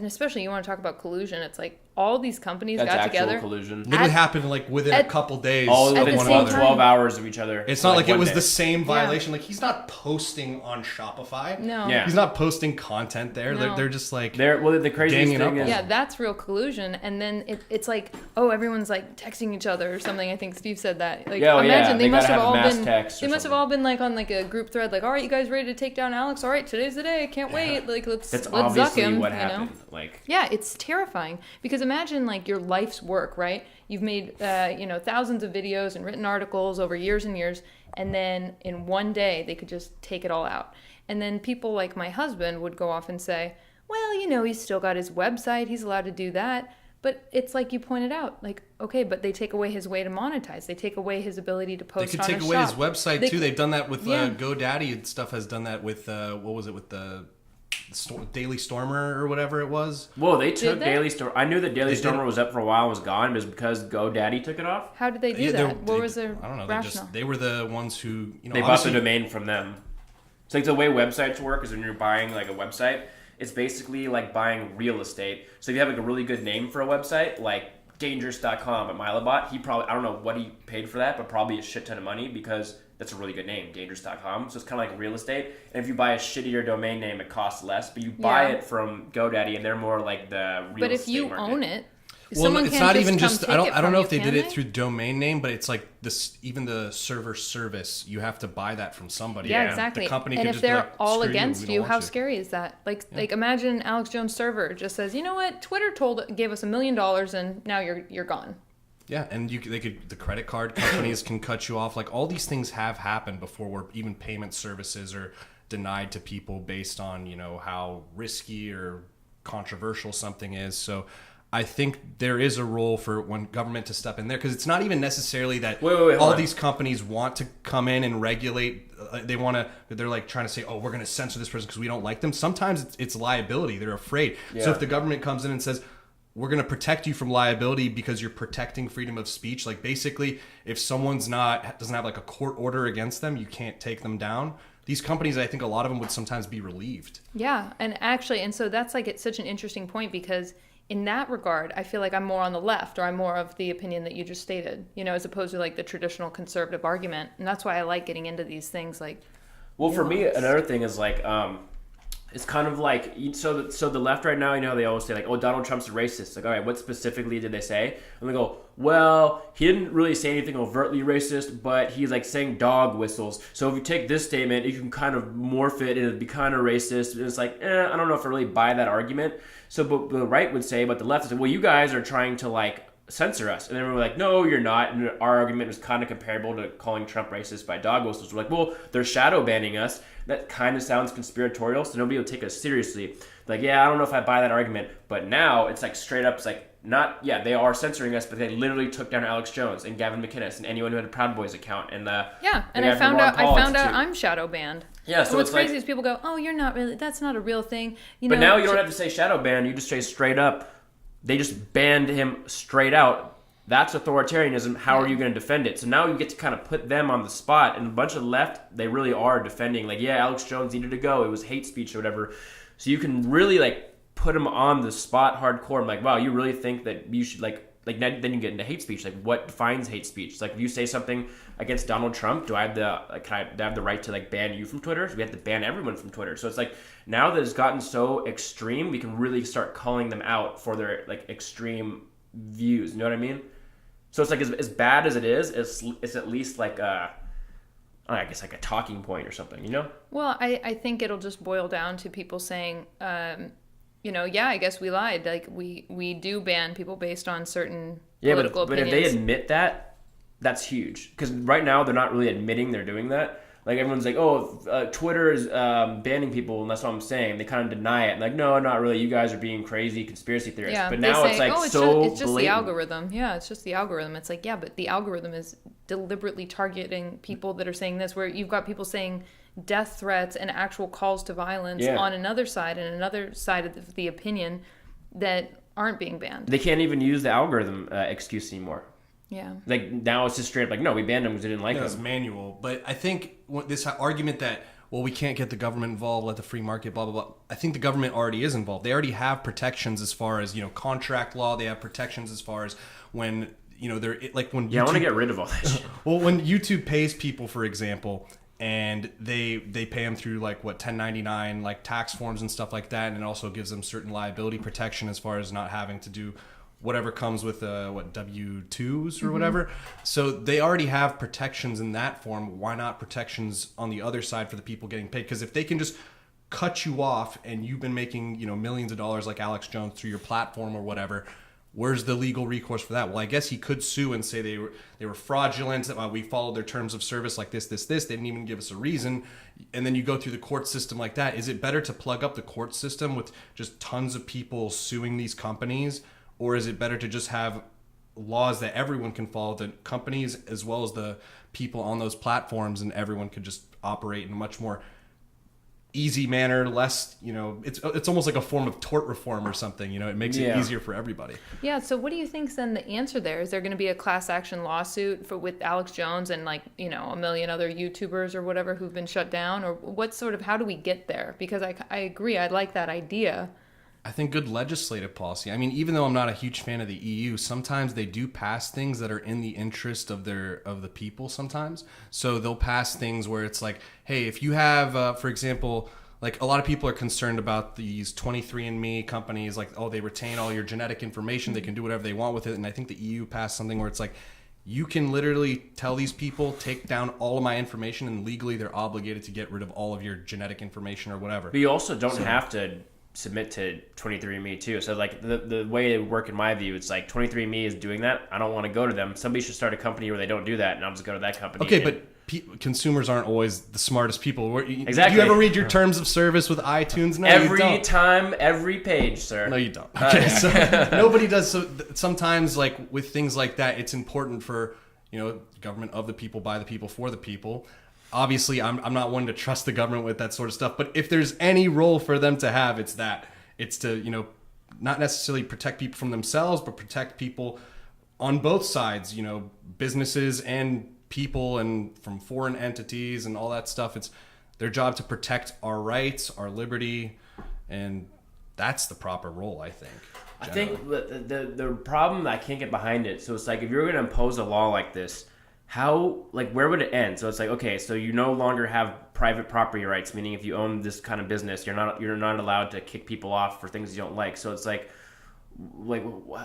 especially you want to talk about collusion, it's like all these companies That's got actual together. collusion. Literally happened like within a couple days All of within one 12, another. 12 hours of each other. It's not like it one was day. the same violation. Like he's not posting on Shopify. No. Yeah. He's not posting content there. No. They're just like The craziest ganging thing up is... Yeah, that's real collusion. And then it's like, oh, everyone's like texting each other or something. I think Steve said that. Like, imagine they must gotta have have all mass been. text or They must have something. all been like on like a group thread. Like, all right, you guys ready to take down Alex? All right, today's the day. Can't wait. Like, let's That's zuck obviously him. what happened. Like, Yeah, it's terrifying because imagine like your life's work, right? You've made thousands of videos and written articles over years and years, and then in one day they could just take it all out. And then people like my husband would go off and say, well, he's still got his website, he's allowed to do that. But it's like you pointed out, like, okay, but they take away his way to monetize. They take away his ability to they post could on take his away shop. his website too. They've done that with GoDaddy and stuff. Has done that with what was it with the Daily Stormer or whatever it was. whoa, they took Did they? Daily Stormer. I knew that Daily They Stormer did. was up for a while and was gone. It was because GoDaddy took it off. How did they do that? What was their I don't know. rationale? They were the ones who They bought the obviously- domain from them. It's like the way websites work is when you're buying like a website, it's basically like buying real estate. So if you have like a really good name for a website, like dangerous.com at Milebot, he probably, I don't know what he paid for that, but probably a shit ton of money because that's a really good name, dangerous.com. So it's kind of like real estate. And if you buy a shittier domain name, it costs less, but you buy it from GoDaddy and they're more like the real But if estate you market. own it, Well, someone it's can't not just even come just. take I it don't from know you, if they can did it through domain name, but it's like this. Even the server service, you have to buy that from somebody. Yeah, Yeah. exactly. The company and could if just be they're like, all "Screw you, against we don't you, want how you." scary is that? Like imagine Alex Jones' server just says, you know what, Twitter gave us $1 million and now you're gone. Yeah, and the credit card companies can cut you off. Like all these things have happened before, where even payment services are denied to people based on how risky or controversial something is. So I think there is a role for when government to step in there, because it's not even necessarily that Wait, hold all on. these companies want to come in and regulate. They're like trying to say, oh, we're going to censor this person because we don't like them. Sometimes it's liability. They're afraid. So Yeah. if the government comes in and says, we're going to protect you from liability because you're protecting freedom of speech. Like basically, if someone's doesn't have like a court order against them, you can't take them down. These companies, I think a lot of them would sometimes be relieved. Yeah, and so that's like it's such an interesting point because in that regard, I feel like I'm more on the left, or I'm more of the opinion that you just stated, as opposed to like the traditional conservative argument. And that's why I like getting into these things like. Well, for me, another thing is like, it's kind of like, so the left right now, they always say like, oh, Donald Trump's a racist. Like, all right, what specifically did they say? And they go, well, he didn't really say anything overtly racist, but he's like saying dog whistles. So if you take this statement, you can kind of morph it and it'd be kind of racist. And it's like, I don't know if I really buy that argument. So but the right would say, but the left is, well, you guys are trying to like censor us. And then we're like, no, you're not. And our argument was kind of comparable to calling Trump racist by dog whistles. We're like, well, they're shadow banning us. That kind of sounds conspiratorial, so nobody will take us seriously. Like, yeah, I don't know if I buy that argument. But now it's like straight up, it's like, they are censoring us, but they literally took down Alex Jones and Gavin McInnes and anyone who had a Proud Boys account. And And I found out I'm shadow banned. Yeah, so and what's it's like, crazy is people go, oh, you're not really, that's not a real thing. But now you don't have to say shadow ban, you just say straight up. They just banned him straight out. That's authoritarianism. How are you going to defend it? So now you get to kind of put them on the spot. And a bunch of the left, they really are defending. Like, yeah, Alex Jones needed to go. It was hate speech or whatever. So you can really, like, put them on the spot hardcore. I'm like, wow, you really think that you should, then you get into hate speech. Like, what defines hate speech? It's like, if you say something against Donald Trump, do I have the right to, like, ban you from Twitter? So we have to ban everyone from Twitter. So it's like, now that it's gotten so extreme, we can really start calling them out for their, like, extreme views. You know what I mean? So it's like, as bad as it is, it's at least like I guess like a talking point or something, Well, I think it'll just boil down to people saying, yeah, I guess we lied. Like we do ban people based on certain Yeah, political but opinions. if they admit that, that's huge. Because right now they're not really admitting they're doing that. Like everyone's like, oh, Twitter is banning people, and that's what I'm saying. They kind of deny it. And like, no, not really. You guys are being crazy conspiracy theorists. Yeah, but they now say, it's like it's just the blatant. algorithm. Yeah, it's just the algorithm. It's like, yeah, but the algorithm is deliberately targeting people that are saying this, where you've got people saying death threats and actual calls to violence on another side and another side of the opinion that aren't being banned. They can't even use the algorithm excuse anymore. Yeah. Like now it's just straight up like, no, we banned them because they didn't like It's them. manual. But I think this argument that, well, we can't get the government involved, let the free market, blah, blah, blah. I think the government already is involved. They already have protections as far as, contract law. They have protections as far as when, they're like when Yeah, I want to get rid of all that shit. Well, when YouTube pays people, for example, and they pay them through like 1099 like tax forms and stuff like that, and it also gives them certain liability protection as far as not having to do whatever comes with W-2s or whatever. So they already have protections in that form. Why not protections on the other side for the people getting paid? Because if they can just cut you off and you've been making millions of dollars like Alex Jones through your platform or whatever, where's the legal recourse for that? Well, I guess he could sue and say they were fraudulent. We followed their terms of service like this. They didn't even give us a reason. And then you go through the court system like that. Is it better to plug up the court system with just tons of people suing these companies? Or is it better to just have laws that everyone can follow, the companies as well as the people on those platforms, and everyone could just operate in a much more easy manner, less, it's almost like a form of tort reform or something, it makes it easier for everybody. Yeah, so what do you think's then the answer there? Is there going to be a class action lawsuit with Alex Jones and a million other YouTubers or whatever who've been shut down? Or how do we get there? Because I agree, I like that idea. I think good legislative policy. I mean, even though I'm not a huge fan of the EU, sometimes they do pass things that are in the interest of the people sometimes. So they'll pass things where it's like, hey, if you have, for example, like a lot of people are concerned about these 23andMe companies, like, oh, they retain all your genetic information. They can do whatever they want with it. And I think the EU passed something where it's like, you can literally tell these people, take down all of my information, and legally they're obligated to get rid of all of your genetic information or whatever. But you also don't have to submit to 23andMe too. So like the way it would work in my view, it's like 23andMe is doing that. I don't want to go to them. Somebody should start a company where they don't do that, and I'll just go to that company. Okay, but consumers aren't always the smartest people. Exactly. Do you ever read your terms of service with iTunes? No, every you don't. time, every page, sir. No, you don't. Okay, so nobody does. So sometimes, like with things like that, it's important for government of the people, by the people, for the people. Obviously, I'm not one to trust the government with that sort of stuff. But if there's any role for them to have, it's that. It's to not necessarily protect people from themselves, but protect people on both sides. Businesses and people, and from foreign entities and all that stuff. It's their job to protect our rights, our liberty, and that's the proper role, I think. Generally. I think the problem that I can't get behind it. So it's like if you're going to impose a law like this, where would it end? So it's like, okay, so you no longer have private property rights, meaning if you own this kind of business, you're not allowed to kick people off for things you don't like. So it's like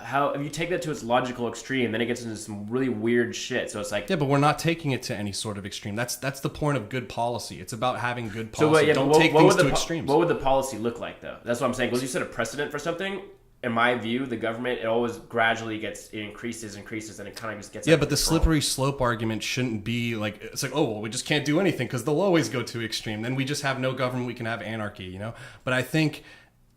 how if you take that to its logical extreme, then it gets into some really weird shit. So it's like, yeah, but we're not taking it to any sort of extreme. That's the point of good policy. It's about having good policy. So don't take things to extremes. What would the policy look like though? That's what I'm saying. Because you set a precedent for something. In my view, the government, it always gradually increases, and it kind of just gets out of but the control. slippery slope argument shouldn't be like, it's like, oh, well, we just can't do anything because they'll always go too extreme. Then we just have no government, we can have anarchy, But I think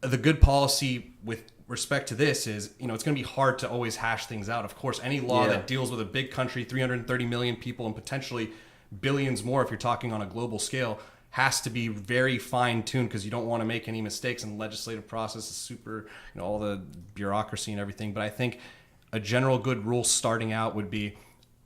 the good policy with respect to this is, it's going to be hard to always hash things out. Of course, any law that deals with a big country, 330 million people, and potentially billions more if you're talking on a global scale, has to be very fine-tuned because you don't want to make any mistakes, and the legislative process is super, all the bureaucracy and everything. But I think a general good rule starting out would be,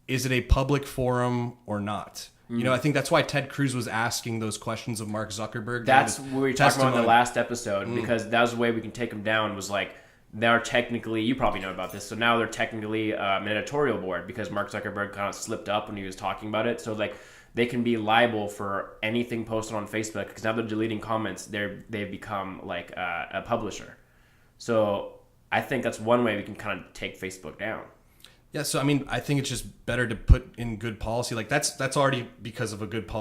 is it a public forum or not? I think that's why Ted Cruz was asking those questions of Mark Zuckerberg. That's what we talked about in the last episode, because that was the way we can take them down, was like, they're technically, you probably know about this, so now they're technically an editorial board because Mark Zuckerberg kind of slipped up when he was talking about it. So like, they can be liable for anything posted on Facebook because now they're deleting comments. They've become like a publisher. So I think that's one way we can kind of take Facebook down. Yeah, so I mean, I think it's just better to put in good policy. Like that's already because of a good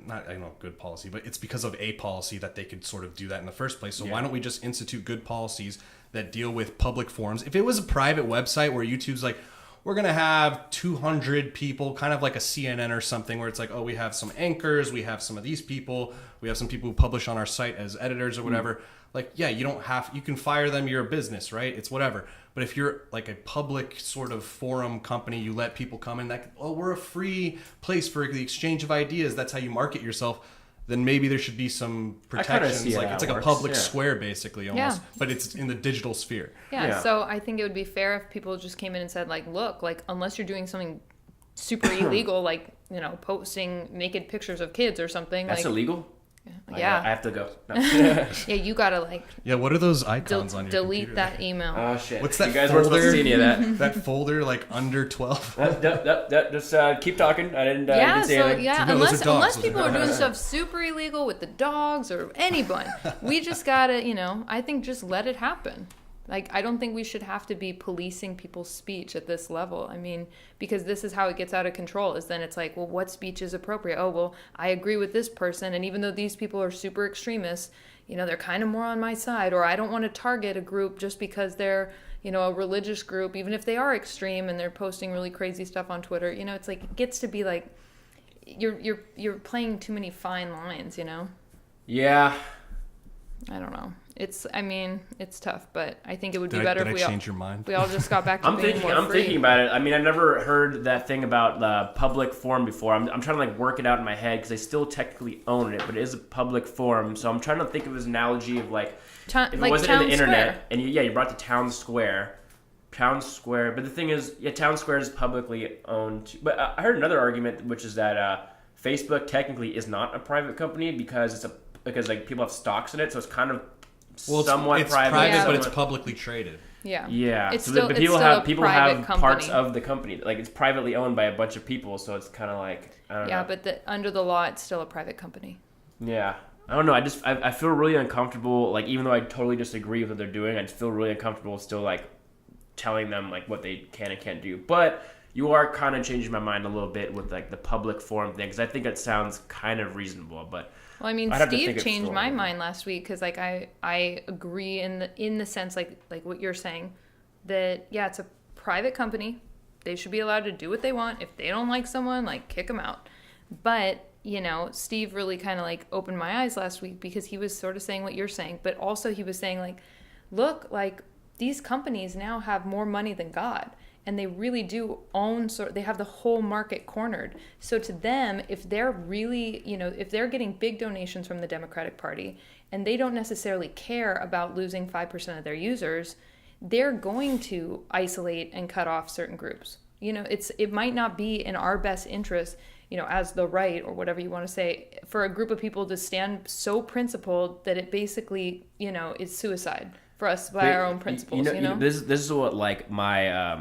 not I know good policy, but it's because of a policy that they could sort of do that in the first place. So why don't we just institute good policies that deal with public forums? If it was a private website where YouTube's like, we're going to have 200 people, kind of like a CNN or something, where it's like, oh, we have some anchors, we have some of these people, we have some people who publish on our site as editors or whatever. Like, yeah, you can fire them, you're a business, right? It's whatever. But if you're like a public sort of forum company, you let people come in, like, oh, we're a free place for the exchange of ideas, that's how you market yourself, then maybe there should be some protections. Like it's like a public square basically almost, but it's in the digital sphere. Yeah, so I think it would be fair if people just came in and said like, look, like unless you're doing something super illegal, like, you know, posting naked pictures of kids or something. That's like, illegal? Yeah. I have to go. No. Yeah, you gotta like. Yeah, what are those icons on your delete computer? that email. Oh shit! What's that? You guys folder? weren't supposed to see any of that. That folder like under 12. Just keep talking. I didn't. Yeah, didn't say so anything. yeah, No, those are dogs. unless people are doing stuff super illegal with the dogs or anyone, we just gotta, you know, I think just let it happen. Like, I don't think we should have to be policing people's speech at this level. I mean, because this is how it gets out of control, is then it's like, well, what speech is appropriate? Oh, well, I agree with this person, and even though these people are super extremists, you know, they're kind of more on my side, or I don't want to target a group just because they're, you know, a religious group, even if they are extreme and they're posting really crazy stuff on Twitter. You know, it's like, it gets to be like, you're playing too many fine lines, you know? Yeah. I don't know. I mean, it's tough, but I think it would be Did better I if change your mind? we all just got back to I'm being more free. thinking about it. I mean, I never heard that thing about the public forum before. I'm trying to like work it out in my head because I still technically own it, but it is a public forum. So I'm trying to think of this analogy of like if it wasn't in the internet and you brought to Town Square. But the thing is, Town Square is publicly owned. But I heard another argument, which is that Facebook technically is not a private company because like people have stocks in it, so it's kind of somewhat it's private, but it's publicly traded. Yeah. It's so still, but it's people still have parts of the company. Like it's privately owned by a bunch of people, so it's kind of like I don't know. Yeah, but under the law, it's still a private company. Yeah. I don't know. I feel really uncomfortable. Like even though I totally disagree with what they're doing, I just feel really uncomfortable still like telling them like what they can and can't do. But you are kind of changing my mind a little bit with like the public forum thing because I think it sounds kind of reasonable. But well, I mean, Steve changed my mind last week because like I agree in the sense like what you're saying that it's a private company. They should be allowed to do what they want. If they don't like someone, like kick them out. But you know, Steve really kind of like opened my eyes last week because he was sort of saying what you're saying, but also he was saying like, look, like these companies now have more money than God. And they really do own, they have the whole market cornered. So to them, if they're really, you know, if they're getting big donations from the Democratic Party and they don't necessarily care about losing 5% of their users, they're going to isolate and cut off certain groups. You know, it might not be in our best interest, you know, as the right or whatever you want to say, for a group of people to stand so principled that it basically, you know, is suicide for us by our own principles, you know? This is what like my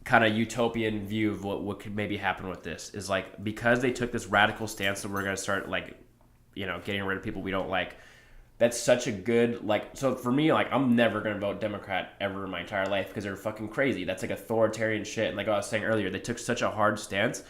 kind of utopian view of what could maybe happen with this is like because they took this radical stance that we're going to start like, you know, getting rid of people we don't like. That's such a good like. So for me, like I'm never going to vote Democrat ever in my entire life because they're fucking crazy. That's like authoritarian shit. And like I was saying earlier, they took such a hard stance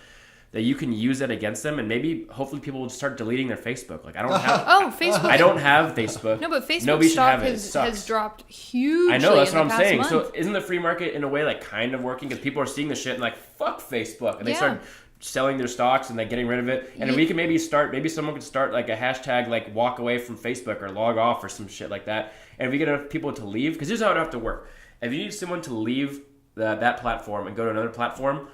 that you can use it against them, and maybe hopefully people will start deleting their Facebook. Like I don't have. Facebook. I don't have Facebook. No, but Facebook Nobody stock has dropped hugely. I know that's in what the I'm past saying. month. So isn't the free market in a way like kind of working because people are seeing the shit and like fuck Facebook and they start selling their stocks and like getting rid of it. And if we can maybe someone could start like a hashtag like walk away from Facebook or log off or some shit like that. And if we get enough people to leave, because here's how it have to work. If you need someone to leave that platform and go to another platform,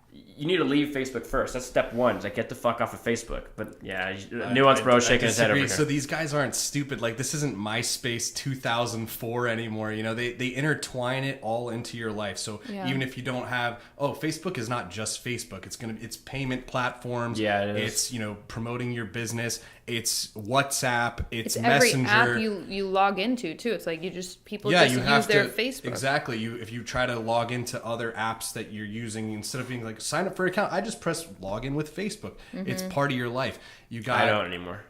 you need to leave Facebook first. That's step one. It's like get the fuck off of Facebook. But yeah, Nuance Bro shaking his head over here. So these guys aren't stupid. Like this isn't MySpace 2004 anymore. You know, they intertwine it all into your life. So even if you don't have, Facebook is not just Facebook. It's payment platforms. Yeah, it is. It's, you know, promoting your business. It's WhatsApp. It's every Messenger. app you log into too. It's like people just use their Facebook. Exactly. If you try to log into other apps that you're using, instead of being like sign up for an account, I just press log in with Facebook. Mm-hmm. It's part of your life. I don't anymore.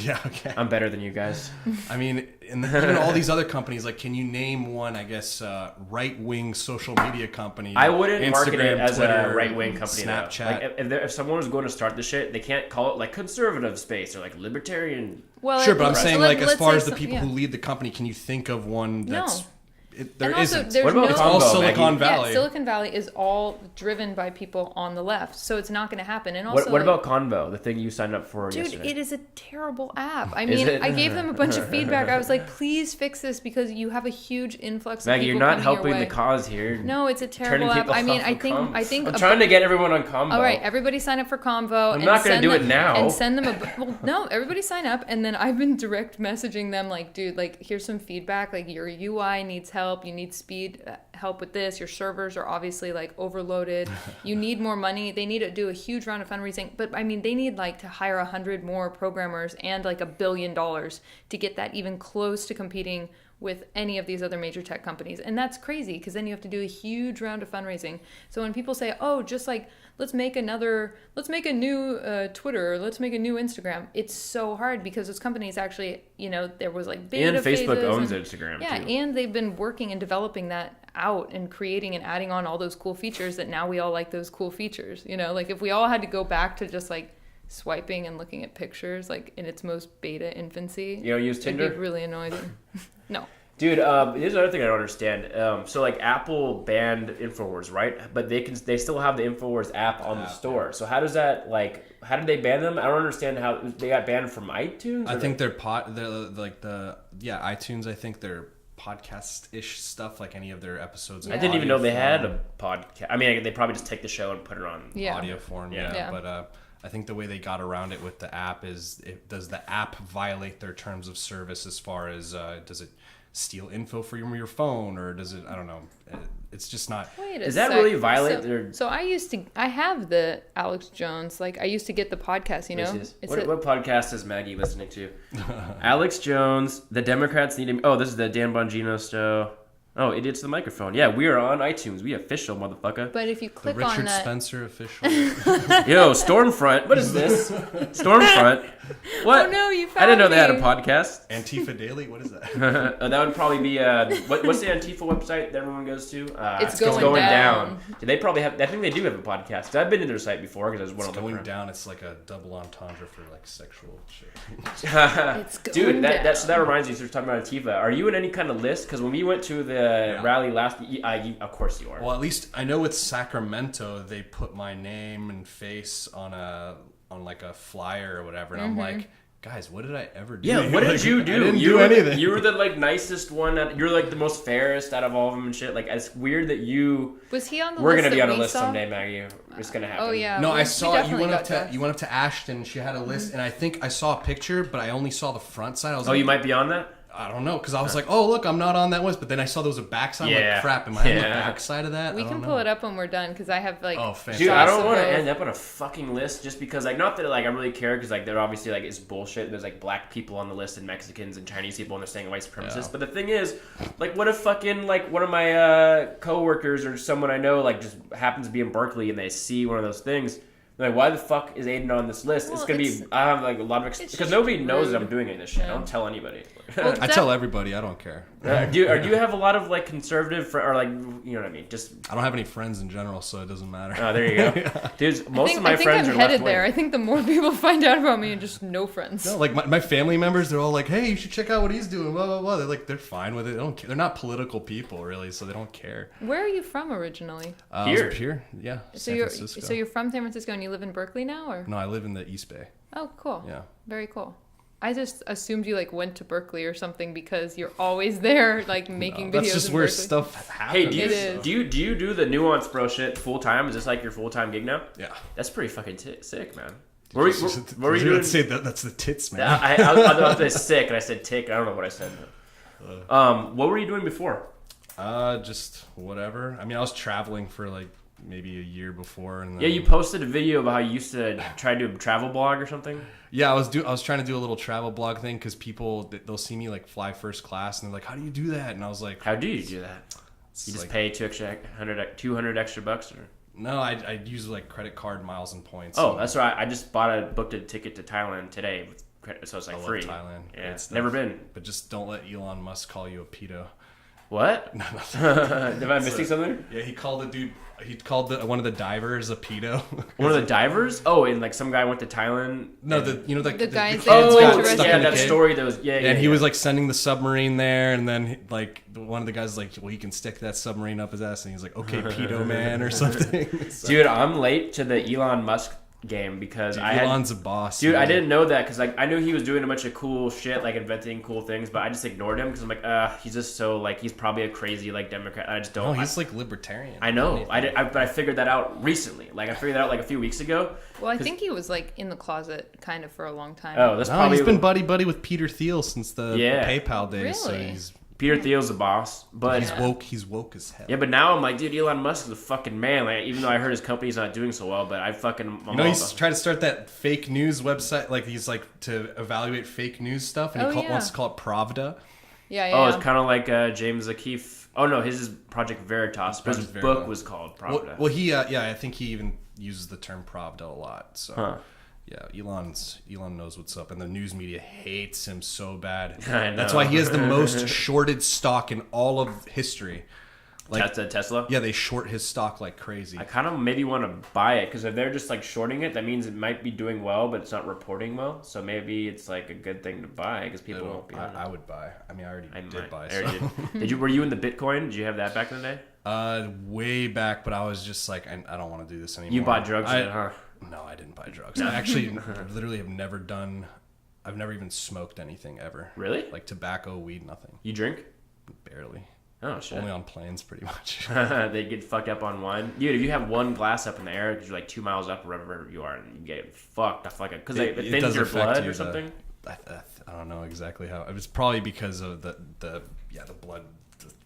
Yeah, okay. I'm better than you guys. I mean, even all these other companies, like, can you name one, I guess, right-wing social media company? I wouldn't market it as Twitter, a right-wing company, Snapchat. though. Like, if someone was going to start the shit, they can't call it, like, conservative space or, like, libertarian. Well, Sure, but I'm saying, like, as far as the some- people who lead the company, can you think of one that's... No. There And also, isn't. there's What about It's all Convo, Silicon Maggie? Valley. Yeah, Silicon Valley is all driven by people on the left, so it's not going to happen. And also, What about Convo, the thing you signed up for dude, yesterday? it is a terrible app. I Is mean, it? I gave them a bunch of feedback. I was like, please fix this because you have a huge influx of Maggie, people you're not coming your helping way. the cause here. No, it's a Turning terrible app. people I mean, off I of think I'm trying to get everyone on Convo. All right, everybody sign up for Convo. I'm not gonna do it now. And send them well, no, everybody sign up, and then I've been direct messaging them like, dude, like, here's some feedback. Like, your UI needs help. You need speed help with this. Your servers are obviously like overloaded. You need more money. They need to do a huge round of fundraising, but I mean, they need like to hire 100 more programmers and like $1 billion to get that even close to competing with any of these other major tech companies. And that's crazy because then you have to do a huge round of fundraising. So when people say, oh, just like, let's make a new Twitter, or let's make a new Instagram, it's so hard because those companies actually, you know, there was like beta And Facebook phases owns and, Instagram, yeah, too. and they've been working and developing that out and creating and adding on all those cool features that now we all like those cool features. You know, like if we all had to go back to just like swiping and looking at pictures like in its most beta infancy, You don't use Tinder? it'd be really annoying. No. Dude, here's another thing I don't understand. So like Apple banned Infowars, right? But they still have the Infowars app on the store. So how does that how did they ban them? I don't understand how they got banned from iTunes. I think they're iTunes. I think they're podcast-ish stuff, like any of their episodes. I didn't even know they had a podcast. I mean, they probably just take the show and put it on audio form. Yeah. But I think the way they got around it with the app is, does the app violate their terms of service as far as does it steal info from your phone, or does it? I don't know. It's just not. Wait a Does that sec. really violate their? So I have the Alex Jones. Like I used to get the podcast. You know, What podcast is Maggie listening to? Alex Jones. The Democrats need him. Oh, this is the Dan Bongino show. Oh, Idiots to the Microphone. Yeah, we are on iTunes. We official, motherfucker. But if you The click Richard on that, Spencer official. Yo, Stormfront. What is this? Stormfront. What? Oh no, you found I didn't know they had a me. podcast. Antifa Daily. What is that? That would probably be what's the Antifa website that everyone goes to? It's going down. They probably have. I think they do have a podcast. 'Cause I've been to their site before because I was one It's of them. going down. It's like a double entendre for like sexual shit. It's going Dude, down. that reminds me. So we're talking about Antifa. Are you in any kind of list? Because when we went to the rally last, of course you are. Well, at least I know with Sacramento they put my name and face on like a flyer or whatever, and I'm like, guys, what did I ever do? Yeah, what did you do? I didn't you do were, anything. You were the nicest one. You're like the most fairest out of all of them and shit. Like it's weird that you. Was he on the We're list gonna be that on a we list saw? someday, Maggie. It's gonna happen. Oh yeah. No, we I saw you definitely went got up to Ashton. She had a list, and I think I saw a picture, but I only saw the front side. I was Oh, like, you might be on that. I don't know, because I was like, oh look, I'm not on that list. But then I saw there was a backside. I'm like, crap, am I on the backside of that? We I don't can know. pull it up when we're done because I have like. Oh, fantastic. Dude, I don't Sauce want to of both. end up on a fucking list just because, like, not that like I really care because like they're obviously like it's bullshit. There's like black people on the list and Mexicans and Chinese people and they're saying white supremacists. Yeah. But the thing is, like, what if fucking like one of my coworkers or someone I know like just happens to be in Berkeley and they see one of those things. They're like, why the fuck is Aiden on this list? Well, it's gonna be. I have like a lot of it's because just nobody knows that rude. I'm doing any of this shit. I Yeah. don't tell anybody. Well, I tell everybody, I don't care. Do you have a lot of like conservative or like you know what I mean? Just I don't have any friends in general, so it doesn't matter. oh, there you go, dude. Most of my I think friends I'm are headed left wing. there. I think the more people find out about me, and just no friends. No, like my family members, they're all like, "Hey, you should check out what he's doing." Blah blah blah. They're fine with it. They don't care. They're not political people really, so they don't care. Where are you from originally? I was Here. up here, yeah. So San you're Francisco. so you're from San Francisco and you live in Berkeley now, or? No, I live in the East Bay. Oh, cool. Yeah. Very cool. I just assumed you like went to Berkeley or something because you're always there, like making videos. That's just in where Berkeley. stuff happens. Hey, It is. do you do the Nuance Bro shit full time? Is this like your full time gig now? Yeah. That's pretty fucking sick, man. What were you doing? Say that, that's the tits, man. I was say sick, and I said tick. I don't know what I said. What were you doing before? Just whatever. I mean, I was traveling for like maybe a year before, and then, Yeah, you posted a video about how you used to try to do a travel blog or something. Yeah, I was trying to do a little travel blog thing because people they'll see me like fly first class, and they're like, "How do you do that?" And I was like, How do you do that? You just like, pay 200 extra bucks, or? No, I use like credit card miles and points. Oh, that's right. I just booked a ticket to Thailand today with so it's like I love free. Thailand. Yeah, Great stuff. never been. But just don't let Elon Musk call you a pedo. What? Am I missing something? Yeah, he called the dude. He called one of the divers a pedo. One of the divers? Oh, and like some guy went to Thailand. No, and... the guys kids that got went to stuck yeah, in the that cave. story. Those And he was like sending the submarine there, and then like one of the guys was like, well, he can stick that submarine up his ass, and he's like, okay, pedo man or something. So, dude, I'm late to the Elon Musk game because Elon's a boss. Dude, man. I didn't know that because like I knew he was doing a bunch of cool shit, like inventing cool things, but I just ignored him because I'm like, he's just so like he's probably a crazy like Democrat. I just don't. No, he's like libertarian. I know. But I figured that out recently. Like I figured that out like a few weeks ago. Well, I think he was like in the closet kind of for a long time. Oh, that's probably. He's been buddy with Peter Thiel since the PayPal days. So Really? he's Peter Thiel's the boss, but he's woke. He's woke as hell. yeah, but now I'm like, dude, Elon Musk is a fucking man. Like, even though I heard his company's not doing so well, but I fucking. You know, he's trying to start that fake news website. Like he's like to evaluate fake news stuff, and he wants to call it Pravda. Yeah. Oh, it's kind of like James O'Keefe. Oh no, his is Project Veritas. But his Project book Veritas. was called Pravda. Well, he I think he even uses the term Pravda a lot. So. Huh. Yeah, Elon knows what's up, and the news media hates him so bad. I know. That's why he has the most shorted stock in all of history. Like Tesla? Yeah, they short his stock like crazy. I kind of maybe want to buy it because if they're just like shorting it, that means it might be doing well, but it's not reporting well. So maybe it's like a good thing to buy because people won't be. I would buy. I mean, I already did buy. I already did. Were you in the Bitcoin? Did you have that back in the day? Way back, but I was just like, I don't want to do this anymore. You bought drugs, huh? No, I didn't buy drugs. I actually literally have never done. I've never even smoked anything ever. Really? Like tobacco, weed, nothing. You drink? Barely. Oh shit. Only on planes, pretty much. They get fucked up on wine, dude. If you have one glass up in the air because you're like 2 miles up or wherever you are, and you get fucked off like a because it thins your blood or something. I don't know exactly how. It was probably because of the blood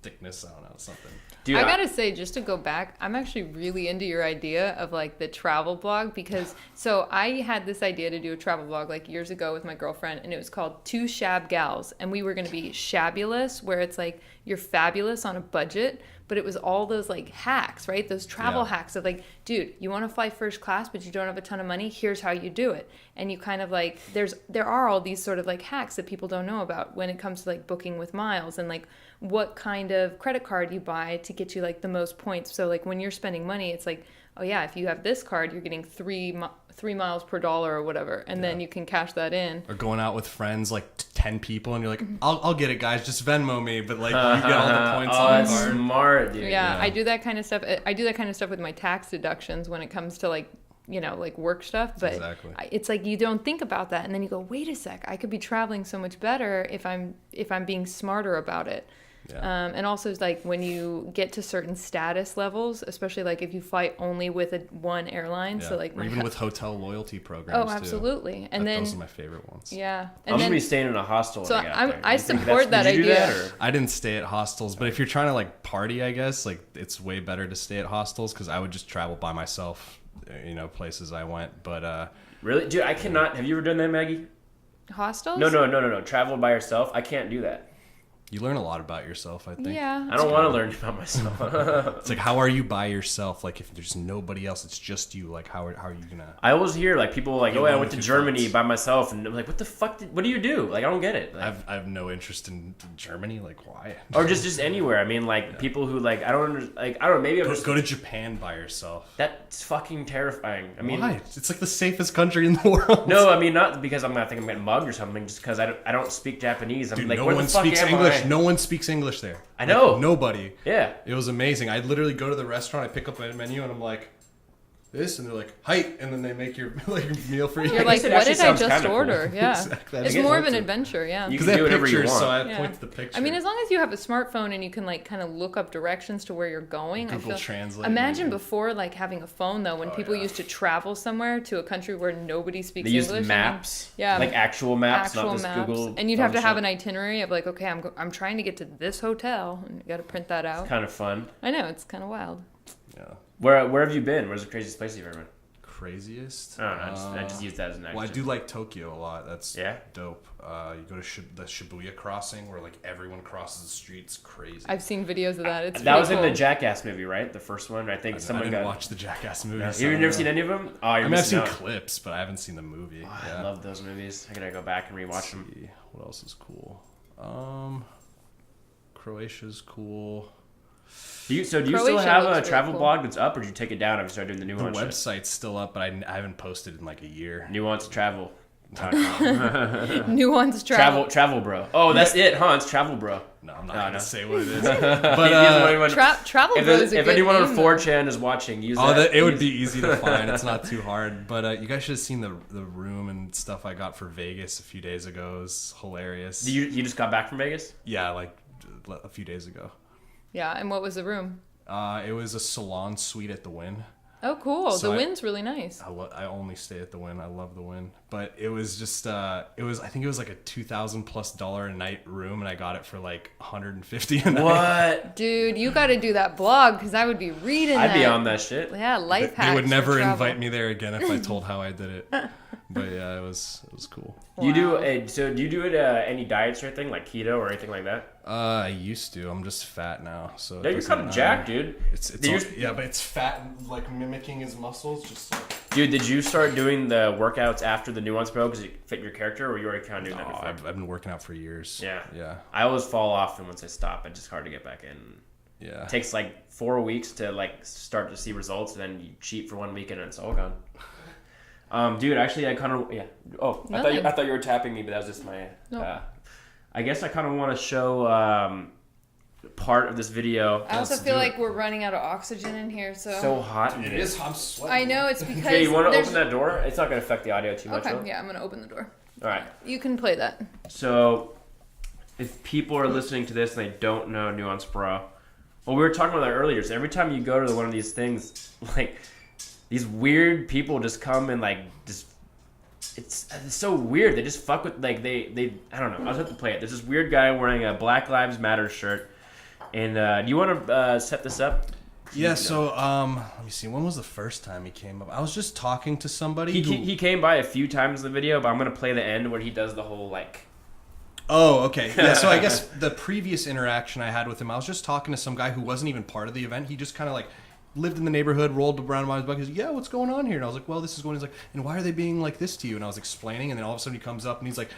thickness. I don't know, something. Dude, I gotta say, just to go back, I'm actually really into your idea of like the travel blog because so I had this idea to do a travel blog like years ago with my girlfriend, and it was called Two Shab Gals, and we were gonna be shabulous, where it's like you're fabulous on a budget, but it was all those like hacks, right? Those travel hacks of like, dude, you want to fly first class, but you don't have a ton of money. Here's how you do it, and you kind of like there are all these sort of like hacks that people don't know about when it comes to like booking with miles and like what kind of credit card you buy to get you like the most points. So like when you're spending money, it's like, oh yeah, if you have this card, you're getting 3 miles per dollar or whatever, and then you can cash that in. Or going out with friends, like 10 people, and you're like, I'll get it, guys, just Venmo me, but like you get all the points on the that's card. smart, dude. Yeah, I do that kind of stuff. I do that kind of stuff with my tax deductions when it comes to like, you know, like work stuff, but Exactly. it's like you don't think about that, and then you go, wait a sec, I could be traveling so much better if I'm being smarter about it. Yeah. And also like when you get to certain status levels, especially like if you fly only with one airline, so like or even with hotel loyalty programs. Oh, absolutely. Too. And then those are my favorite ones. Yeah, I'm gonna be staying in a hostel. So when I get out there. I support that did you do idea. that, or? I didn't stay at hostels, but if you're trying to like party, I guess like it's way better to stay at hostels because I would just travel by myself, you know, places I went. But Really, dude, I cannot. Have you ever done that, Maggie? Hostels? No. Travel by yourself. I can't do that. you learn a lot about yourself, I think. Yeah. I don't want to learn about myself. It's like, how are you by yourself? Like, if there's nobody else, it's just you. Like, how are you gonna? I always hear like people like, You oh, I alone went to with your Germany thoughts. by myself, and I'm like, what the fuck? What do you do? Like, I don't get it. Like, I have no interest in Germany. Like, why? or just anywhere. I mean, like people who like I don't know. Maybe I'm just Go to Japan by yourself. that's fucking terrifying. I mean, Why? It's like the safest country in the world. no, I mean not because I'm not thinking I'm getting mugged or something. Just because I don't speak Japanese. I'm Dude, like, no where one the fuck speaks am English. I? No one speaks English there. I know. Like, nobody. Yeah. It was amazing. I literally go to the restaurant, I pick up a menu, and I'm like, this, and they're like, height, and then they make your like meal for you. You're like, it what actually did I sounds just kinda cool. order? Yeah. Exactly. It's I guess more of so an too. adventure, yeah. You Because can they do have whatever you pictures, want. so I Yeah. point to the picture. I mean, as long as you have a smartphone and you can like kind of look up directions to where you're going, Google I feel. Translate. Imagine before like having a phone though, when people yeah. used to travel somewhere to a country where nobody speaks They used English. maps. Yeah. Like actual maps, Actual not just maps, Google. and you'd have to have an phone itinerary of like, okay, I'm trying to get to this hotel, and you got to print that out. shit. Kind of fun. I know it's kind of wild. Yeah. Where have you been? Where's the craziest place you've ever been? craziest. I just use that as an action. Well, I do like Tokyo a lot. That's Yeah? dope. You go to the Shibuya crossing where like everyone crosses the streets. Crazy. I've seen videos of that. It's That was cool. in the Jackass movie, right? The first one. I think I someone didn't got. watch the Jackass movie. No. so You've I don't never know. seen any of them? Oh, you're I mean, I've missing seen out. clips, but I haven't seen the movie. Oh, Yeah. I love those movies. I gotta go back and rewatch them. See, what else is cool? Croatia's cool. Do you still Croatia have looks a really travel cool. blog that's up, or did you take it down after you started doing the The Nuance shit? website's still up, but I haven't posted in like a year. Nuance Travel. Nuance travel. Travel bro. Oh, that's it, huh? It's Travel bro. No, I'm not No, gonna no. say what it is. He doesn't But want anyone- Travel if Bro is a if good anyone on name, though. 4chan is watching, use that. it would be easy to find. It's not too hard. But you guys should have seen the room and stuff I got for Vegas a few days ago. It was hilarious. You just got back from Vegas? Yeah, like a few days ago. Yeah, and what was the room? It was a salon suite at the Wynn. Oh, cool. So The Wynn's really nice. I only stay at the Wynn. I love the Wynn, but it was just I think it was like a $2,000+ a night room, and I got it for like $150 a night. What? Dude, you got to do that blog because I would be reading that. I'd be on that shit. Yeah, life hacks. They would for never travel. invite me there again if I told how I did it. But yeah, it was cool. You do Wow. so? Do you do it any diets or anything like keto or anything like that? I used to. I'm just fat now, so. it Yeah, you're doesn't kind of matter. jacked, dude. It's yeah, but it's fat and like mimicking his muscles, just like. Dude, did you start doing the workouts after the Nuance Bro because it fit your character, or you already kind of doing that before? I've been working out for years. Yeah. Yeah. I always fall off, and once I stop, it's just hard to get back in. Yeah. It takes like 4 weeks to like start to see results, and then you cheat for 1 weekend, and it's all gone. Dude, actually, I kind of Oh, Nothing. I thought you were tapping me, but that was just my. No. I guess I kind of want to show part of this video. I also Let's feel do like it. we're running out of oxygen in here, So hot. in It here. is. I'm sweating. I know it's because. Okay, you want to there's- open that door? It's not going to affect the audio too much. Okay, though. yeah, I'm gonna open the door. All right. You can play that. So, if people are listening to this and they don't know Nuance Bro, well, we were talking about that earlier. So every time you go to one of these things, like these weird people just come and like just. It's so weird. They just fuck with like they I don't know. I'll have to play it. There's this weird guy wearing a Black Lives Matter shirt, and do you want to set this up? Yeah. So let me see. When was the first time he came up? I was just talking to somebody. He came by a few times in the video, but I'm gonna play the end where he does the whole like. Oh, okay. Yeah, so I guess the previous interaction I had with him, I was just talking to some guy who wasn't even part of the event. He just kind of like lived in the neighborhood, rolled around by his bucket. He's like, yeah, what's going on here? And I was like, well, this is going. He's like, and why are they being like this to you? And I was explaining, and then all of a sudden he comes up and he's like,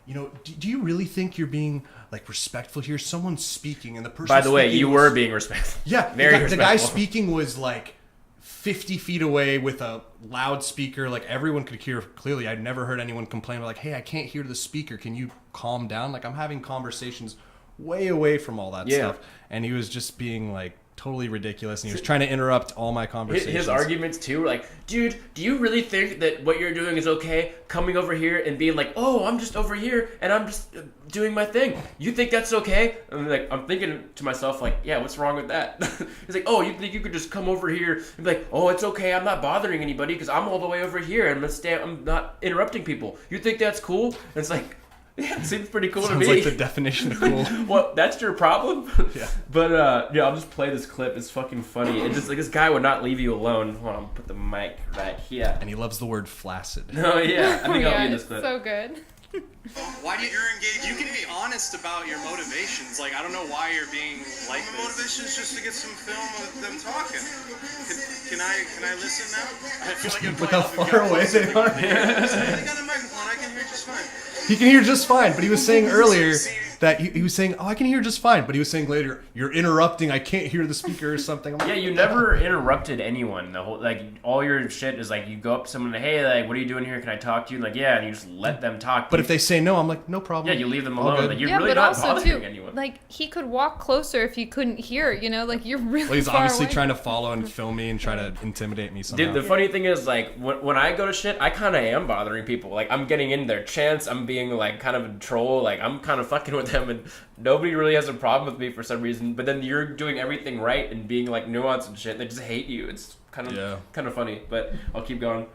you know, do you really think you're being like respectful here? Someone's speaking, and the person. By the way, speaking you was- were being respectful. Yeah, Very the guy respectful. speaking was like 50 feet away with a loudspeaker. Like everyone could hear clearly. I'd never heard anyone complain like, hey, I can't hear the speaker. Can you calm down? Like I'm having conversations way away from all that Yeah. stuff. And he was just being like totally ridiculous. And he was trying to interrupt all my conversations. His arguments too were like, dude, do you really think that what you're doing is okay? Coming over here and being like, oh, I'm just over here and I'm just doing my thing. You think that's okay? And I'm thinking to myself like, yeah, what's wrong with that? He's like, oh, you think you could just come over here and be like, oh, it's okay. I'm not bothering anybody because I'm all the way over here and I'm not interrupting people. You think that's cool? And it's like, yeah, it seems pretty cool Sounds to me. like the definition of cool. Well, that's your problem. Yeah. But yeah, I'll just play this clip. It's fucking funny. It just like this guy would not leave you alone. Hold on, put the mic right here. And he loves the word flaccid. Oh yeah, I think I'll yeah, be in this it's clip. so good. Why do you're engaged? You can be honest about your motivations. Like I don't know why you're being like My this. motivation is just to get some film of them talking. Can I listen now? I feel like I'm Look playing how off of far God. away they are. They got a microphone. I can hear just fine. He can hear just fine, but he was saying earlier that he was saying, oh, I can hear just fine, but he was saying later, you're interrupting, I can't hear the speaker or something. I'm like, Yeah, you never interrupted anyone. The whole like all your shit is like you go up to someone and hey, like what are you doing here? Can I talk to you? And like yeah, and you just let them talk. But if they say no, I'm like, no problem. yeah, you leave them All alone. good. Like you're Yeah, really but not also bothering too, anyone. like he could walk closer if he couldn't hear. You know, like you're really. Well, he's far obviously away. trying to follow and film me and try to intimidate me somehow. Dude, the funny thing is, like, when I go to shit, I kind of am bothering people. Like, I'm getting in their chants. I'm being, like, kind of a troll. Like, I'm kind of fucking with them, and nobody really has a problem with me for some reason. But then you're doing everything right and being, like, nuanced and shit. They just hate you. It's kind of funny, but I'll keep going.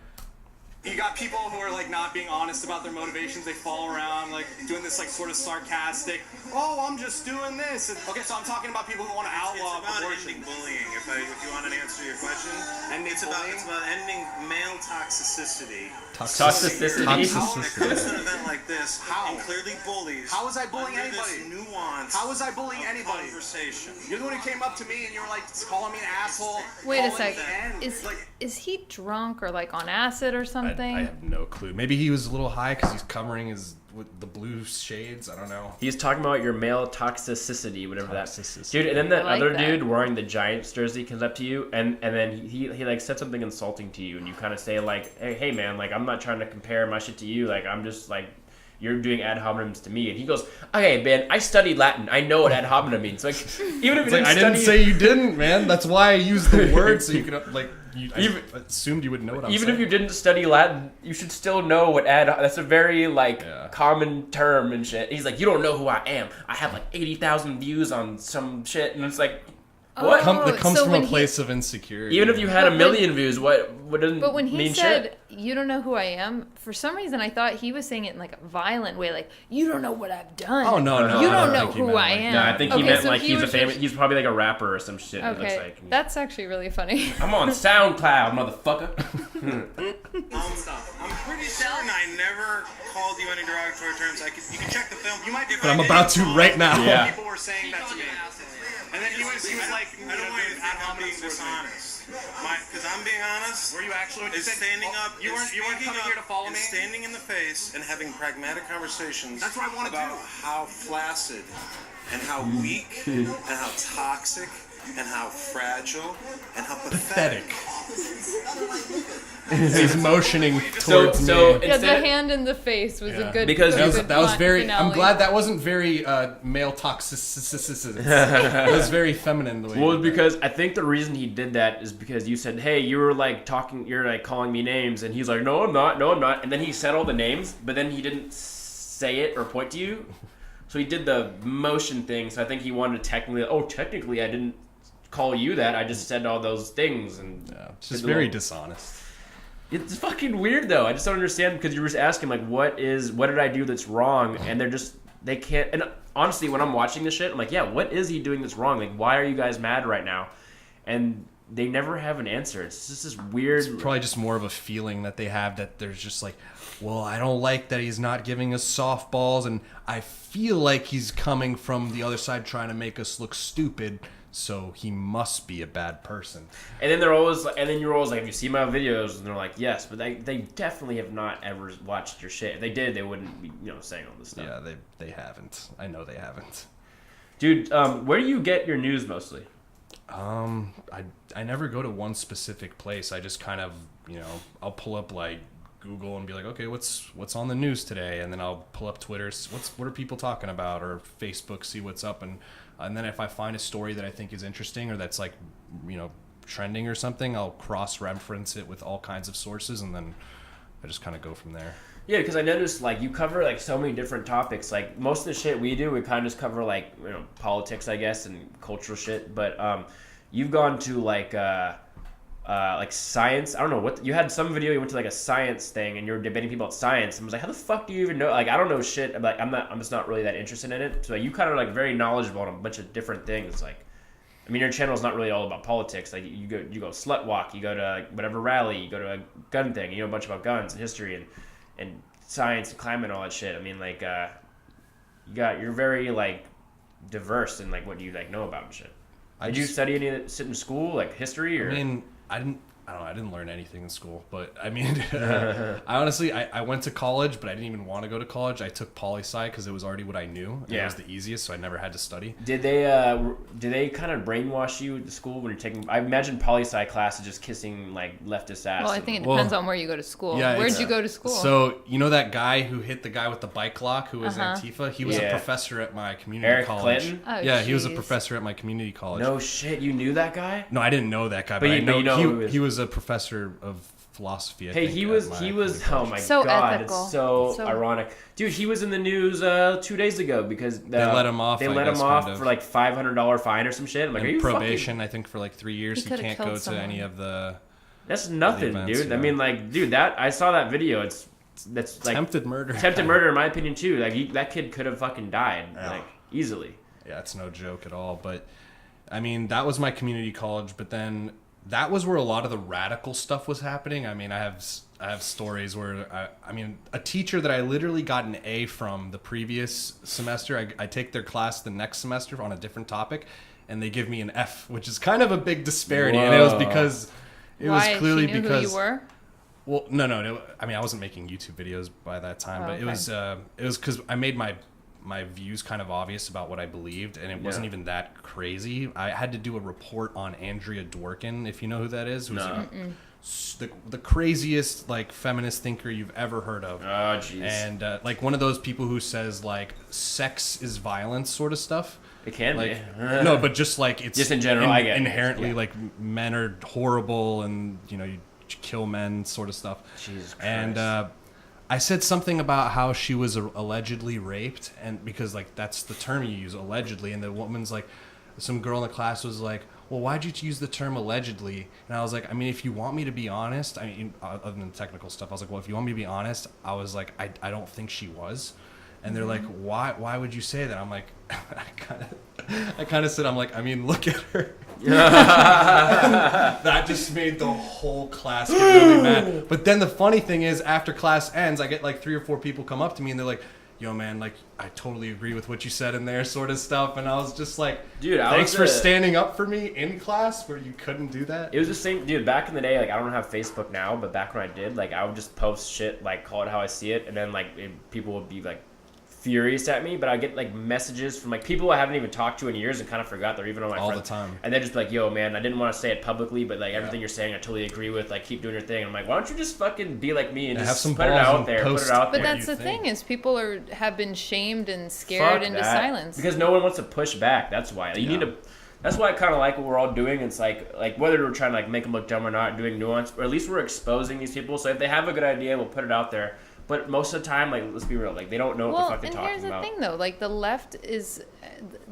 You got people who are like not being honest about their motivations. They fall around like doing this like sort of sarcastic. Oh, I'm just doing this. Okay, so I'm talking about people who want to outlaw It's about abortion. ending bullying. If you want an answer to your question, Ending it's bullying? about ending male toxicity. Toxicity. When it comes to an event like this, How? and clearly bullies. How was I bullying under anybody? This nuance. How was I bullying of anybody? Conversation. You're the one who came up to me and you were like calling me an asshole. Wait a calling sec. me N. Is he drunk or like on acid or something? I have no clue. Maybe he was a little high because he's covering his with the blue shades. I don't know. He's talking about your male toxicity, whatever Toxicity. that. Dude, and then that I like other that. dude wearing the Giants jersey comes up to you, and then he like said something insulting to you, and you kind of say like, hey man, like I'm not trying to compare my shit to you, like I'm just like you're doing ad hominems to me, and he goes, okay man, I studied Latin, I know what ad hominem means. Like even if you I didn't say you didn't, man. That's why I used the word so you could like. I assumed you would know what I'm saying. Even if you didn't study Latin, you should still know what that's a very like common term and shit. He's like, you don't know who I am. I have like 80,000 views on some shit, and it's like, what? That comes so from when a place of insecurity. Even if you had But a million views, what doesn't But when he mean said, shit? you don't know who I am, for some reason I thought he was saying it in like a violent way, like, you don't know what I've done. Oh, no, You I don't don't know think he who meant I like am. No, I think he Okay, meant so like he he's a was famous. just- He's probably like a rapper or some shit. It looks Okay, like. that's actually really funny. I'm on SoundCloud, motherfucker. I'm pretty certain I never called you any derogatory terms. You can check the film. You might. But I'm about to right now. Yeah. People were saying that to me. And then he was like, I don't want you to think I'm being dishonest. Because I'm being honest. Were you actually? Is standing up. You weren't coming here to follow me. Standing in the face and having pragmatic conversations. That's what I wanna about do. how flaccid and how weak and how toxic and how fragile and how pathetic. He's motioning towards me. Yeah, the instead, hand in the face was Yeah. a good. Because good That was very. finale. I'm glad that wasn't very male toxicity. It was very feminine the way. well, you did because I think the reason he did that is because you said, "Hey, you were like talking, you're like calling me names," and he's like, "No, I'm not. No, I'm not." And then he said all the names, but then he didn't say it or point to you. So he did the motion thing. So I think he wanted to technically, I didn't call you that. I just said all those things, and that. It's just did the very little- dishonest. It's fucking weird though. I just don't understand because you were just asking like, what did I do that's wrong? And they can't. And honestly, when I'm watching this shit, I'm like, yeah, what is he doing that's wrong? Like, why are you guys mad right now? And they never have an answer. It's just this weird. It's probably just more of a feeling that they have that there's just like, well, I don't like that he's not giving us softballs, and I feel like he's coming from the other side trying to make us look stupid. So he must be a bad person. And then you're always like, have you seen my videos? And they're like, yes, but they definitely have not ever watched your shit. If they did, they wouldn't be, saying all this stuff. Yeah, they haven't. I know they haven't. Dude, where do you get your news mostly? I never go to one specific place. I just kind of, I'll pull up like Google and be like, okay, what's on the news today? And then I'll pull up Twitter, what are people talking about, or Facebook, see what's up, and then if I find a story that I think is interesting or that's like, trending or something, I'll cross-reference it with all kinds of sources, and then I just kind of go from there. Yeah, because I noticed like you cover like so many different topics. Like most of the shit we do, we kind of just cover like politics, I guess, and cultural shit. But you've gone to like science. I don't know what you had some video. You went to like a science thing, and you were debating people about science. And I was like, how the fuck do you even know? Like I don't know shit. I'm just not really that interested in it. So you kind of like very knowledgeable on a bunch of different things. Like, I mean, your channel is not really all about politics. Like you go slut walk, you go to whatever rally, you go to a gun thing, you know a bunch about guns and history and science and climate and all that shit. I mean, like you're very like diverse in like what you like know about and shit. Did you study any of it, sit in school, like history or? I mean, I didn't learn anything in school, but I mean, I honestly went to college, but I didn't even want to go to college. I took poli-sci because it was already what I knew. And it was the easiest, so I never had to study. Did they kind of brainwash you at the school when you're taking? I imagine poli-sci class is just kissing like leftist ass. Well, I think it depends on where you go to school. Yeah, Where'd you go to school? So that guy who hit the guy with the bike lock, who was Antifa, he was a professor at my community Eric college. Clinton? Oh, Yeah, he was a jeez. professor at my community college. No shit, you knew that guy? No, I didn't know that guy, But but, you know who he was a professor of philosophy. I Hey, think, he at was. my Oh community my college. So god, ethical. it's so So- ironic, dude. He was in the news 2 days ago because they let him off, They I let him guess, off kind of. for like $500 fine or some shit. I'm like, And are you probation, I think, for like 3 years. He He could've can't killed go to someone. any of the That's nothing, events, dude. yeah. I mean, like, dude, that I saw that video. That's like attempted murder. Attempted murder, in my opinion, too. Like, that kid could have fucking died, like, easily. Yeah, it's no joke at all. But I mean, that was my community college. But then that was where a lot of the radical stuff was happening. I mean, I have stories where I mean, a teacher that I literally got an A from the previous semester. I take their class the next semester on a different topic, and they give me an F, which is kind of a big disparity. Whoa. And it was because Why? was clearly She knew because who you were? well, no. I mean, I wasn't making YouTube videos by that time, but okay. it was because I made my views kind of obvious about what I believed, and it wasn't even that crazy. I had to do a report on Andrea Dworkin, if you know who that is. Who's the craziest like feminist thinker you've ever heard of. Oh, jeez. And like one of those people who says like sex is violence sort of stuff. It can Like be. no, but just like it's Just in general, I get it. inherently like men are horrible and you kill men sort of stuff. Jesus Christ. And I said something about how she was allegedly raped, and because like that's the term you use, allegedly, and the woman's like, some girl in the class was like, well, why'd you use the term allegedly? And I was like, I mean, if you want me to be honest, I mean, other than the technical stuff, I was like, well, if you want me to be honest, I was like, I don't think she was. And they're like, why would you say that? I'm like, I kind of said, I'm like, I mean, look at her. That just made the whole class get really mad. But then the funny thing is, after class ends, I get like 3 or 4 people come up to me and they're like, yo, man, like, I totally agree with what you said in there sort of stuff. And I was just like, dude, thanks for standing up for me in class where you couldn't do that. It was the same, dude, back in the day, like, I don't have Facebook now, but back when I did, like, I would just post shit, like, call it how I see it, and then, like, people would be, like, furious at me, but I get like messages from like people I haven't even talked to in years and kind of forgot they're even on my all friends. the time, and they're just like, yo, man, I didn't want to say it publicly, but like everything you're saying I totally agree with, like keep doing your thing. I'm like, why don't you just fucking be like me and just have some put it balls out and there, put post it out But there. that's the thing is people have been shamed and scared into that. silence Because no one wants to push back. That's why you need to. That's why I kind of like what we're all doing. It's like whether we're trying to like make them look dumb or not, doing nuance, or at least we're exposing these people. So if they have a good idea, we'll put it out there. But most of the time, like, let's be real, like, they don't know what the fuck they're talking about. Well, and here's the thing, though. Like,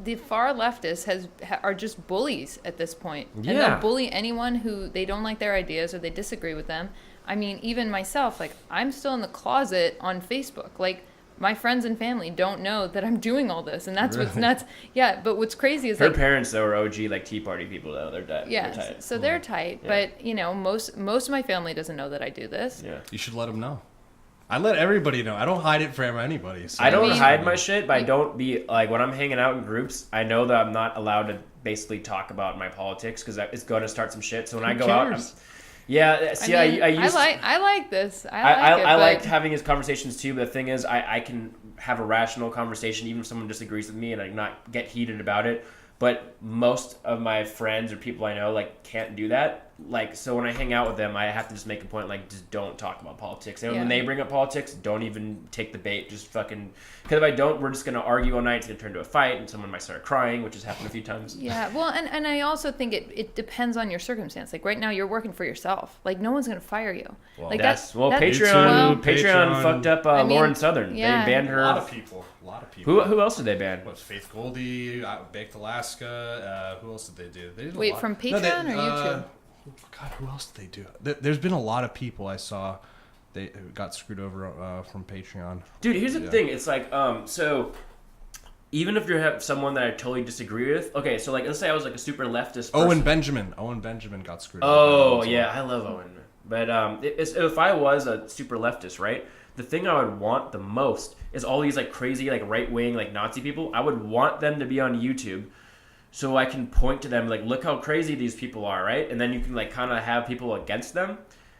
the far leftists are just bullies at this point. Yeah. And they'll bully anyone who they don't like their ideas or they disagree with them. I mean, even myself, like, I'm still in the closet on Facebook. Like, my friends and family don't know that I'm doing all this. And that's what's nuts. Yeah, but what's crazy is, Her like... parents, though, are OG, like, Tea Party people, though. They're tight. Yeah, they're tight. so they're tight. Yeah. But, most of my family doesn't know that I do this. Yeah. you should let them know. I let everybody know. I don't hide it from anybody. So I don't hide my shit, but I don't be like when I'm hanging out in groups. I know that I'm not allowed to basically talk about my politics because it's going to start some shit. So when I go out, yeah. See, I like this. I like having these conversations too. But the thing is, I can have a rational conversation even if someone disagrees with me and I not get heated about it. But most of my friends or people I know like can't do that. Like, so when I hang out with them, I have to just make a point, like, just don't talk about politics. And when they bring up politics, don't even take the bait. Just fucking, because if I don't, we're just going to argue all night. It's going to turn into a fight, and someone might start crying, which has happened a few times. Yeah, well, and I also think it depends on your circumstance. Like, right now, you're working for yourself. Like, no one's going to fire you. Well, like Patreon fucked up Lauren Southern. Yeah. They banned her. A lot of people. Who else did they ban? What, Faith Goldie, Baked Alaska. Who else did they do? They did Wait, from Patreon or YouTube? God, who else did they do? There's been a lot of people I saw they got screwed over from Patreon. Dude, here's the thing. It's like, so even if you have someone that I totally disagree with, okay, so like let's say I was like a super leftist person. Owen Benjamin got screwed over. Oh, yeah, I love Owen. But if I was a super leftist, right, the thing I would want the most is all these like crazy like right-wing like Nazi people. I would want them to be on YouTube so I can point to them like, look how crazy these people are, right? And then you can like kind of have people against them,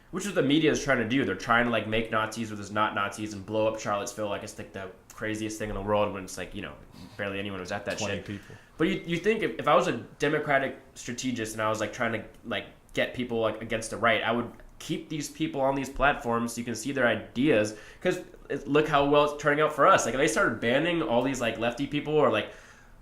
which is what the media is trying to do. They're trying to like make Nazis with as not Nazis and blow up Charlottesville like it's like the craziest thing in the world when it's like, barely anyone was at that 20 shit. people. But you think if I was a democratic strategist and I was like trying to like get people like against the right, I would keep these people on these platforms so you can see their ideas, because look how well it's turning out for us. Like if they started banning all these like lefty people, or like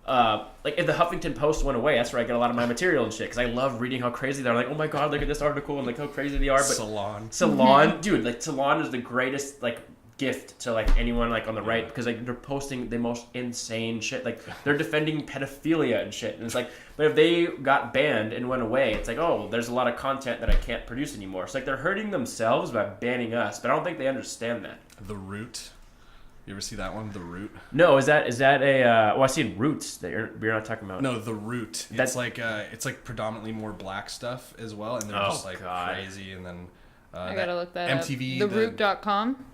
if the Huffington Post went away, that's where I get a lot of my material and shit, because I love reading how crazy they're. Like, oh my god, look at this article and like how crazy they are. But Salon, dude, like Salon is the greatest like gift to like anyone like on the right, because like they're posting the most insane shit. Like they're defending pedophilia and shit, and it's like, but if they got banned and went away, it's like, oh, there's a lot of content that I can't produce anymore. It's like they're hurting themselves by banning us, but I don't think they understand that. The Root. You ever see that one, The Root? No, is that a? Well, I seen Roots that you're not talking about. No, The Root. It's like predominantly more black stuff as well, and they're just like crazy. And then I gotta look that MTV, up. TheRoot.com.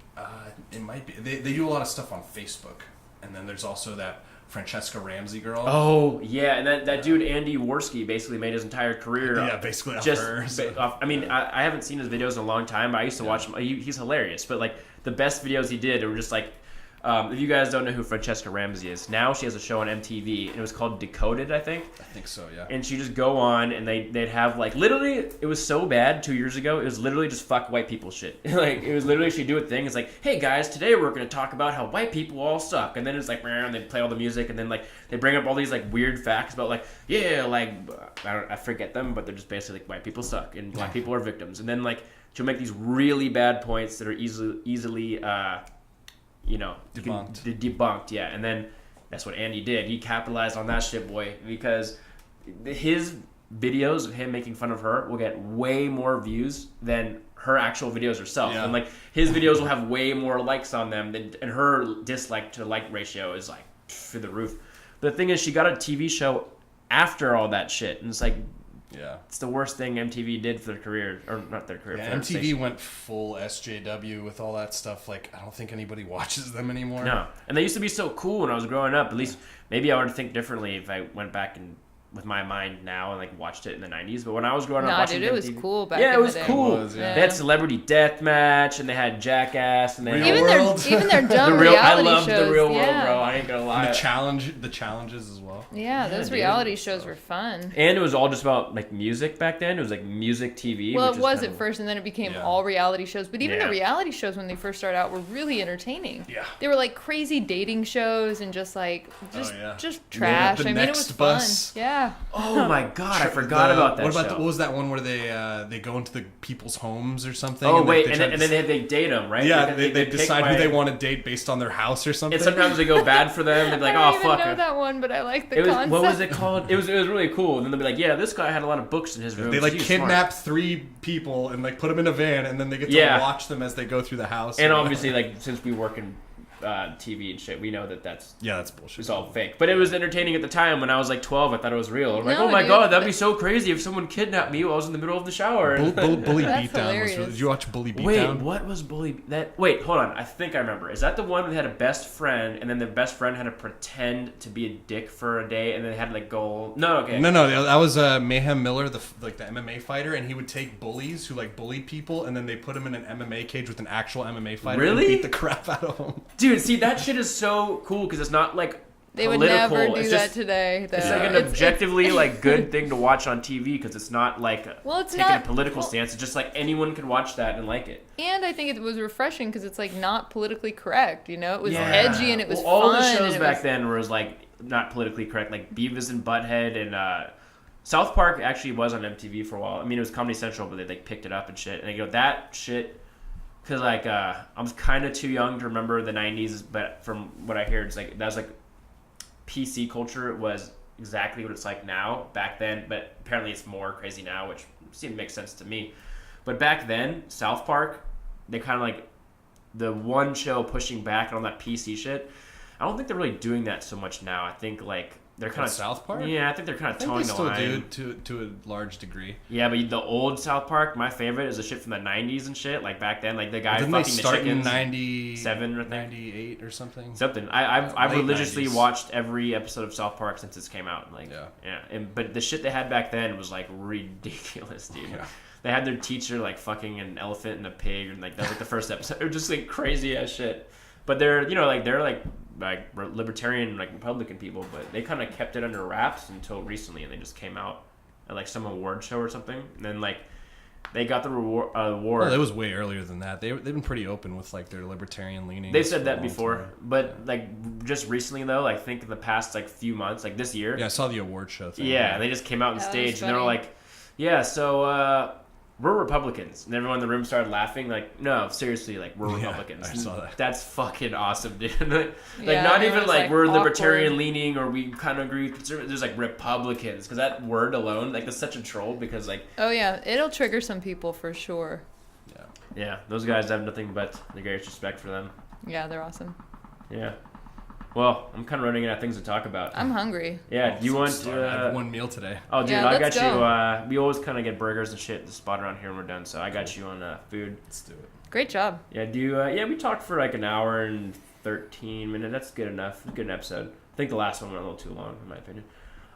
It might be. They do a lot of stuff on Facebook, and then there's also that Francesca Ramsey girl. Oh yeah, and that dude Andy Worski basically made his entire career. Yeah, basically off her. So. I mean, I haven't seen his videos in a long time, but I used to watch him. He's hilarious. But like the best videos he did were just like. If you guys don't know who Francesca Ramsey is, now she has a show on MTV, and it was called Decoded, I think. I think so, yeah. And she just go on, and they'd have like literally, it was so bad 2 years ago. It was literally just fuck white people shit. Like it was literally she'd do a thing. It's like, hey guys, today we're gonna talk about how white people all suck, and then it's like, and they play all the music, and then like they bring up all these like weird facts about like, yeah, like I forget them, but they're just basically like white people suck and black people are victims, and then like she'll make these really bad points that are easily. Debunked, yeah. And then that's what Andy did. He capitalized on that shit, boy, because his videos of him making fun of her will get way more views than her actual videos herself. Yeah. And like his videos will have way more likes on them and her dislike to like ratio is like through the roof. But the thing is, she got a TV show after all that shit, and it's like, yeah, it's the worst thing MTV did for their career, or not their career. Yeah, MTV went full SJW with all that stuff. Like, I don't think anybody watches them anymore. No, and they used to be so cool when I was growing up. At least maybe I would think differently if I went back and with my mind now and like watched it in the 90s. But when I was growing up, watching dude, it MTV, was cool back. Yeah, it was the day. cool. It was, yeah. They had Celebrity Deathmatch and they had Jackass and they had even their dumb reality I loved shows. the Real World, bro. I ain't gonna lie. And the challenges as well. Yeah, those reality shows were fun. And it was all just about like music back then. It was like music TV. Well, it was at first, and then it became all reality shows. But even the reality shows when they first started out were really entertaining. Yeah, they were like crazy dating shows and just just trash. I mean, it was fun. Yeah. Oh my god, I forgot about that. What was that one where they go into the people's homes or something? Oh wait, and then they date them, right? Yeah, they decide who they want to date based on their house or something. And sometimes they go bad for them. They're like, oh fuck. I don't know that one, but I like the concept. What was it called? It was really cool. And then they'll be like, yeah, this guy had a lot of books in his room. They like kidnap 3 people and like put them in a van, and then they get to watch them as they go through the house. And obviously, like since we work in TV and shit, we know that's bullshit. It's all fake. But it was entertaining at the time. When I was like 12, I thought it was real. I'm like, oh my god, that'd be so crazy if someone kidnapped me while I was in the middle of the shower. Bully Beatdown was. Did you watch Bully Beatdown? Wait, what was Bully? Wait, hold on. I think I remember. Is that the one that had a best friend, and then the best friend had to pretend to be a dick for a day, and then they had to like go? No, okay. No, that was Mayhem Miller, the MMA fighter, and he would take bullies who like bullied people, and then they put him in an MMA cage with an actual MMA fighter. Really? And beat the crap out of him. Dude, see, that shit is so cool because it's not like they political. would never do that today. It's like an objectively like good thing to watch on TV because it's not like taking a political stance. It's just like anyone can watch that and like it. And I think it was refreshing because it's like not politically correct. You know, it was edgy and it was fun. All the shows back then was like not politically correct, like Beavis and Butthead and South Park actually was on MTV for a while. I mean, it was Comedy Central, but they like picked it up and shit. And they go that shit. Because, like, I'm kind of too young to remember the 90s, but from what I hear, it's like, that was, like, PC culture was exactly what it's like now, back then, but apparently it's more crazy now, which seemed to make sense to me. But back then, South Park, they kind of, like, the one show pushing back on that PC shit, I don't think they're really doing that so much now. I think, like, they're kind of South Park. Yeah, I think they're kind of towing the line. They still do to a large degree. Yeah, but the old South Park, my favorite is the shit from the '90s and shit. Like back then, like the guy fucking the chickens. In 97 or 98 or something. I've religiously watched every episode of South Park since it's came out. Like but the shit they had back then was like ridiculous, dude. Yeah. They had their teacher like fucking an elephant and a pig, and like that was like the first episode. It was just like crazy ass shit. But they're libertarian, like Republican people, but they kind of kept it under wraps until recently, and they just came out at like some award show or something, and then like they got the award. Well, it was way earlier than that. They've been pretty open with like their libertarian leanings. They've said that before, but like just recently though, I think in the past like few months, like this year. Yeah, I saw the award show thing. Yeah, they just came out on stage and they were like, yeah, so we're Republicans. And everyone in the room started laughing. Like, no, seriously, like, we're Republicans. I saw that. That's fucking awesome, dude. Like, Yeah, not it even was, like we're awkward. libertarian leaning or we kind of agree with conservative. There's like Republicans. Because that word alone, like, that's such a troll because, like... Oh, yeah. It'll trigger some people for sure. Yeah, those guys have nothing but the greatest respect for them. Yeah, they're awesome. Yeah. Well, I'm kind of running out of things to talk about. I'm hungry. Yeah, do you want I had to... one meal today. Oh, dude, Yeah, I let's got you. We always kind of get burgers and shit at the spot around here when we're done, so I got you on food. Let's do it. Great job. Yeah, yeah, we talked for like an hour and 13 minutes. That's good enough. Good episode. I think the last one went a little too long, in my opinion.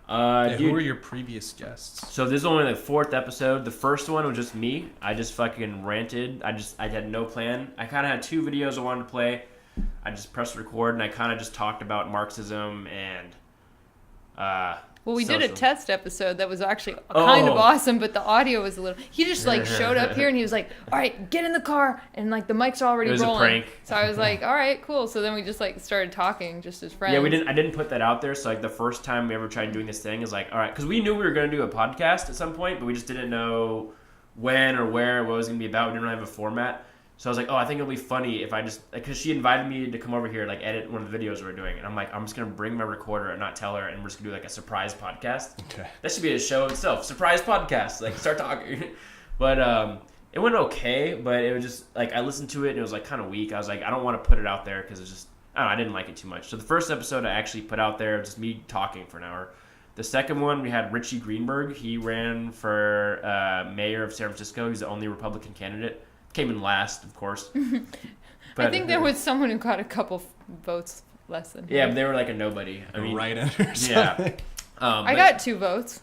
Who Dude, were your previous guests? so this is only the 4th episode. The first one was just me. I just fucking ranted. I had no plan. I kind of had 2 videos I wanted to play. I just pressed record and I kind of just talked about Marxism and Well, we did a social. test episode that was actually kind of Oh. awesome, but the audio was a little... He just, like, showed up here and he was like, all right, get in the car. And, like, the mic's already It was a rolling. prank. So I was like, all right, cool. So then we just, like, started talking just as friends. Yeah, I didn't put that out there. So like the first time we ever tried doing this thing is like, all right, because we knew we were going to do a podcast at some point, but we just didn't know when or where, what it was going to be about. We didn't really have a format. So I was like, oh, I think it'll be funny if I just, because she invited me to come over here, like edit one of the videos we were doing. And I'm like, I'm just going to bring my recorder and not tell her. And we're just going to do like a surprise podcast. Okay. That should be a show itself. Surprise podcast. Like start talking. But it went okay, but it was just like, I listened to it and it was like kind of weak. I was like, I don't want to put it out there because it's just, I don't know, I didn't like it too much. So the first episode I actually put out there, just me talking for an hour. The second one, we had Richie Greenberg. He ran for mayor of San Francisco. He's the only Republican candidate. Came in last, of course. I think there was someone who got a couple votes less than him. Yeah, but they were like a nobody. I mean, Right under yeah. something. I got 2 votes.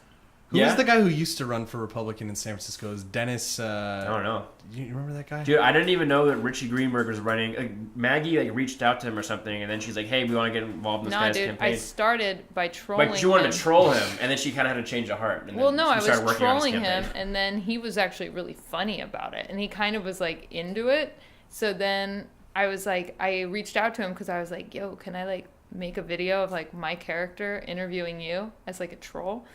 Who Yeah? was the guy who used to run for Republican in San Francisco? It was Dennis. I don't know. You remember that guy? Dude, I didn't even know that Richie Greenberg was running. Like, Maggie like reached out to him or something, and then she's like, "Hey, we want to get involved in this Nah, guy's dude, campaign." I started by trolling Like she wanted him. to troll him, and then she kind of had a change of heart. And Well, then no, she I was started working on his trolling him, campaign. and then he was actually really funny about it, and he kind of was like into it. So then I was like, I reached out to him because I was like, "Yo, can I like make a video of like my character interviewing you as like a troll?"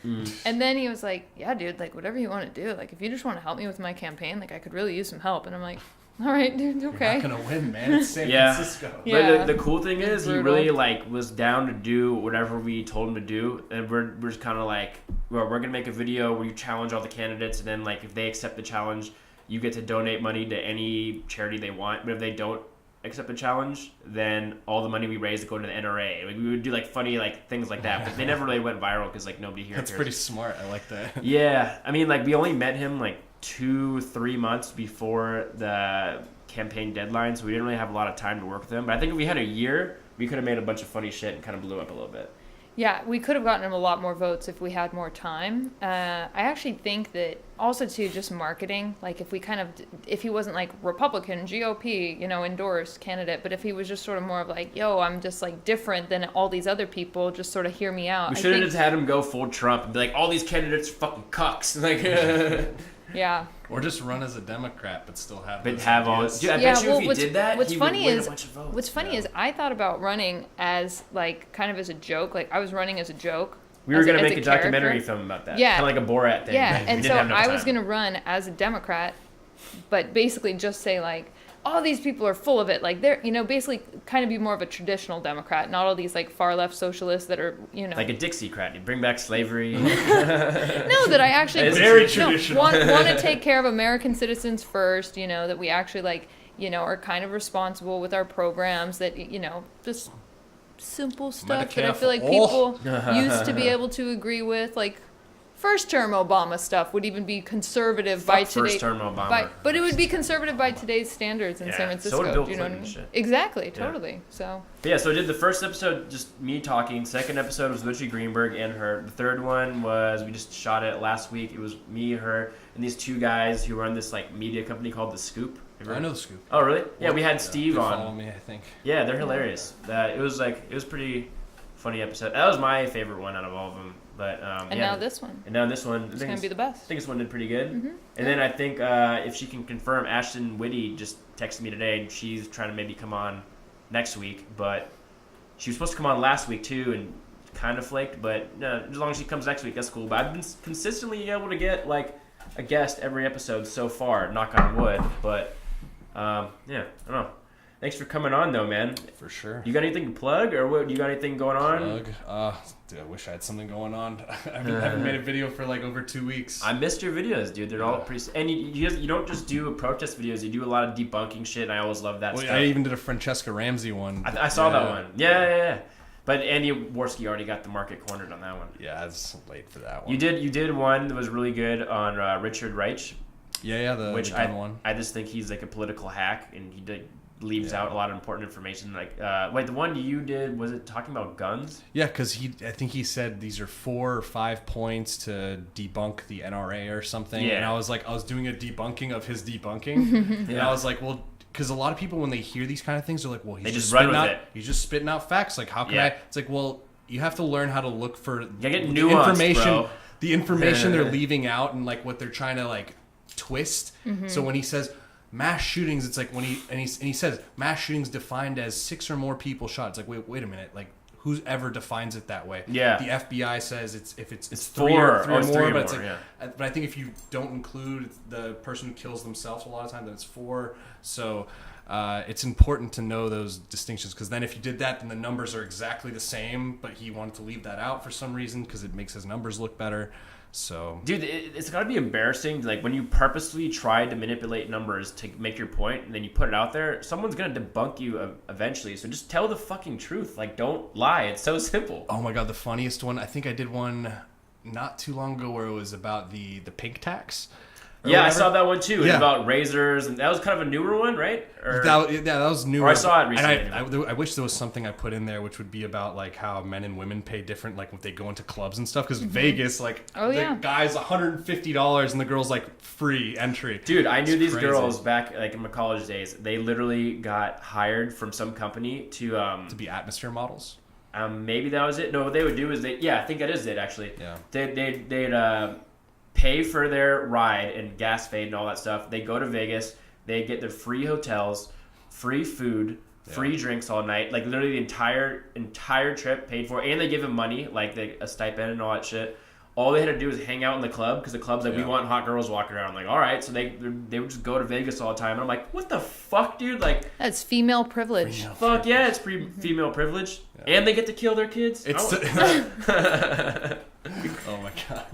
And then he was like, "Yeah, dude, like whatever you want to do. Like if you just want to help me with my campaign, like I could really use some help." And I'm like, "All right, dude, okay." You're not gonna win, man. It's San Yeah. Francisco. Yeah. But the cool thing is, he Brutal. really like was down to do whatever we told him to do, and we're just kind of like, well, we're gonna make a video where you challenge all the candidates, and then like if they accept the challenge, you get to donate money to any charity they want. But if they don't accept the challenge, then all the money we raise would go to the NRA. Like we would do like funny like things like that, but they never really went viral because like nobody here That's cares. pretty smart. I like that. Yeah, I mean, like we only met him like 2-3 months before the campaign deadline, so we didn't really have a lot of time to work with him. But I think if we had a year, we could have made a bunch of funny shit and kind of blew up a little bit. Yeah, we could have gotten him a lot more votes if we had more time. I actually think that also too, just marketing, like if he wasn't like Republican, GOP, endorsed candidate, but if he was just sort of more of like, yo, I'm just like different than all these other people, just sort of hear me out. We should have just had him go full Trump and be like, all these candidates are fucking cucks. Like, Yeah. Or just run as a Democrat, but still have. but those have all. ideas. Dude, I bet you if he did that, what's he funny would win is a bunch of votes. what's funny is I thought about running as like kind of as a joke. Like I was running as a joke. We were as gonna as make a documentary character. film about that. Yeah. Kind of like a Borat thing. Yeah, We and didn't so have enough I was time. gonna run as a Democrat, but basically just say like, all these people are full of it. Like they're, basically kind of be more of a traditional Democrat, not all these like far left socialists that are, Like a Dixiecrat. You bring back slavery. No, that I actually It's very traditional. want to take care of American citizens first. That we actually like, are kind of responsible with our programs. That just simple stuff that I feel like people used to be able to agree with. Like first term Obama stuff would even be conservative by today. First term Obama. But it would be conservative by today's standards in Yeah, San so Francisco. would Bill do you know what I Clinton mean? and shit. Exactly, totally. So But yeah, so I did the first episode, just me talking. Second episode was Richie Greenberg and her. The third one was, we just shot it last week. It was me, her, and these two guys who run this like media company called The Scoop. I know the scoop. Oh, really? Yeah, we had Steve They on. Follow me, I think. Yeah, they're hilarious. It was pretty funny episode. That was my favorite one out of all of them. But now this one. And now this one. It's gonna be the best. I think this one did pretty good. Mm-hmm. And then I think if she can confirm, Ashton Whitty just texted me today, and she's trying to maybe come on next week. But she was supposed to come on last week too, and kind of flaked. But no, as long as she comes next week, that's cool. But I've been consistently able to get like a guest every episode so far. Knock on wood, but yeah, I don't know. Thanks for coming on, though, man. For sure. You got anything to plug, or what? You got anything going on? Dude, I wish I had something going on. I haven't made a video for like over 2 weeks. I missed your videos, dude. They're all pretty. And you don't just do protest videos. You do a lot of debunking shit, and I always love that stuff. I even did a Francesca Ramsey one. I saw that one. Yeah. But Andy Worski already got the market cornered on that one. Yeah, it's late for that one. You did one that was really good on Richard Reich. Yeah, the gun one. I just think he's like a political hack, and he leaves out a lot of important information. Like, wait, the one you did, was it talking about guns? Yeah, because I think he said these are 4 or 5 points to debunk the NRA or something. Yeah. And I was doing a debunking of his debunking. And I was like, well, because a lot of people, when they hear these kind of things, they're like, well, he's just run with it. He's just spitting out facts. Like, how can I? It's like, well, you have to learn how to look for the information, bro. The information they're leaving out and like what they're trying to like twist. So when he says mass shootings, it's like when he says mass shootings defined as 6 or more people shot. It's like, wait a minute, like who's ever defines it that way? Yeah. The FBI says it's 3 or more, but it's like, but I think if you don't include the person who kills themselves a lot of times, then it's 4. So it's important to know those distinctions, because then if you did that, then the numbers are exactly the same, but he wanted to leave that out for some reason because it makes his numbers look better. So, dude, it's got to be embarrassing, like when you purposely try to manipulate numbers to make your point, and then you put it out there. Someone's gonna debunk you eventually. So just tell the fucking truth. Like, don't lie. It's so simple. Oh my god, the funniest one. I think I did one not too long ago where it was about the pink tax. Yeah, whatever. I saw that one too. It's about razors, and that was kind of a newer one, right? That was newer. Or I saw it recently. And I wish there was something I put in there which would be about like how men and women pay different, like when they go into clubs and stuff. Because Vegas, like the guy's $150 and the girl's like free entry. Dude, I knew these girls back like in my college days. They literally got hired from some company to be atmosphere models. Maybe that was it. No, what they would do is I think that is it actually. Yeah. They'd pay for their ride and gas fade and all that stuff. They go to Vegas. They get their free hotels, free food, free drinks all night. Like literally the entire trip paid for. And they give them money, like a stipend and all that shit. All they had to do was hang out in the club, because the club's like, we want hot girls walking around. I'm like, all right. So they would just go to Vegas all the time. And I'm like, what the fuck, dude? Like, that's female privilege. Fuck yeah, it's female privilege. Yeah. And they get to kill their kids. Oh my god.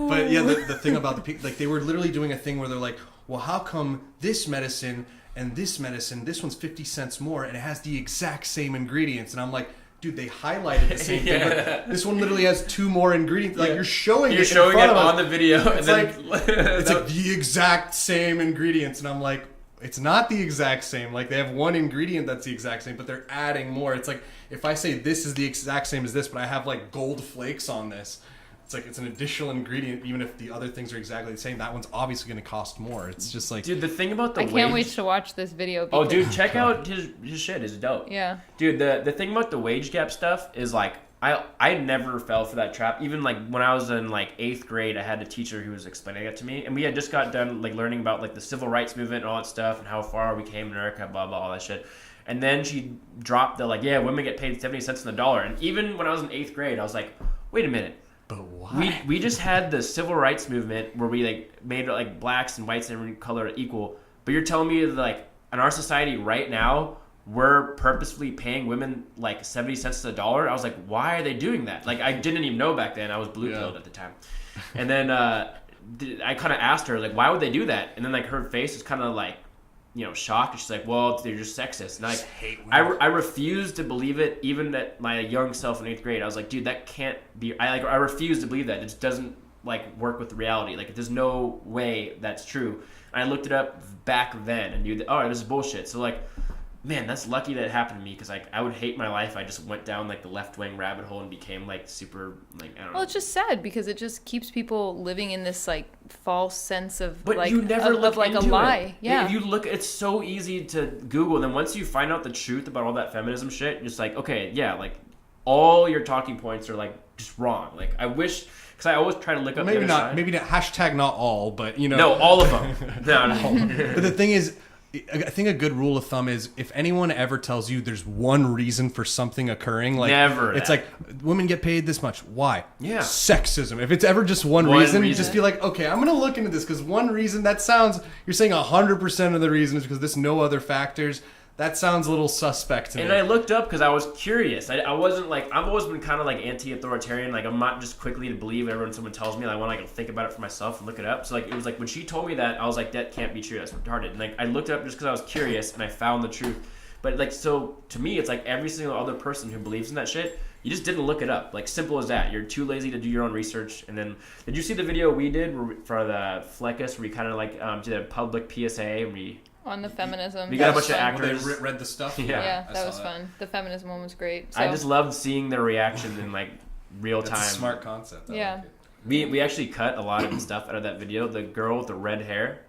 But yeah, the thing about the people, like they were literally doing a thing where they're like, well, how come this medicine, this one's 50 cents more and it has the exact same ingredients? And I'm like, dude, they highlighted the same thing, but this one literally has 2 more ingredients. Like you're showing it on the video. It's like the exact same ingredients, and I'm like, it's not the exact same. Like they have one ingredient that's the exact same, but they're adding more. It's like if I say this is the exact same as this, but I have like gold flakes on this, it's like it's an additional ingredient. Even if the other things are exactly the same, that one's obviously going to cost more. It's just like, dude, the thing about the I can't wait to watch this video. Oh, dude, check out his shit. It's dope. Yeah, dude. The thing about the wage gap stuff is like I never fell for that trap. Even like when I was in like 8th grade, I had a teacher who was explaining it to me, and we had just got done like learning about like the civil rights movement and all that stuff and how far we came in America, blah blah, all that shit. And then she dropped the like, women get paid 70 cents on the dollar. And even when I was in 8th grade, I was like, wait a minute. But why? We just had the civil rights movement where we like made like blacks and whites and every color equal. But you're telling me that like in our society right now, we're purposefully paying women like 70 cents to the dollar? I was like, why are they doing that? Like I didn't even know back then. I was blue-pilled at the time. And then I kind of asked her like, why would they do that? And then like her face was kind of like, shocked. And she's like, well, they're just sexist. And I refused to believe it, even at my young self in 8th grade. I was like, dude, that can't be. I refuse to believe that. It just doesn't like work with reality. Like there's no way that's true. And I looked it up back then and knew that, this is bullshit. So like, man, that's lucky that it happened to me, because like I would hate my life. I just went down like the left-wing rabbit hole and became like super like I don't know. Well, it's just sad because it just keeps people living in this like false sense of but like you never look of like into a lie. It. Yeah, if you look, it's so easy to Google. And then once you find out the truth about all that feminism shit, you're just like, okay, yeah, like all your talking points are like just wrong. Like I wish. Because I always try to look up maybe the other not side. Maybe not hashtag not all, but no, all of them. No. But the thing is, I think a good rule of thumb is if anyone ever tells you there's one reason for something occurring, like Never it's that. like women get paid this much. Why? Yeah. Sexism. If it's ever just one reason, just be like, okay, I'm gonna look into this because one reason that sounds. You're saying 100% of the reason is because there's no other factors. That sounds a little suspect to me. And I looked up because I was curious. I wasn't like, I've always been kind of like anti-authoritarian. Like I'm not just quickly to believe everyone someone tells me. Like, I want to like think about it for myself and look it up. So like it was like when she told me that, I was like, that can't be true. That's retarded. And like I looked it up just because I was curious and I found the truth. But like so to me, it's like every single other person who believes in that shit, you just didn't look it up. Like simple as that. You're too lazy to do your own research. And then did you see the video we did for the Fleckus where we kind of like did a public PSA and we. On the feminism. We got a bunch of actors. They read the stuff. Yeah, that was fun. The feminism one was great. So. I just loved seeing their reaction in like real time. It's a smart concept. Yeah. Like we actually cut a lot of the stuff out of that video. The girl with the red hair.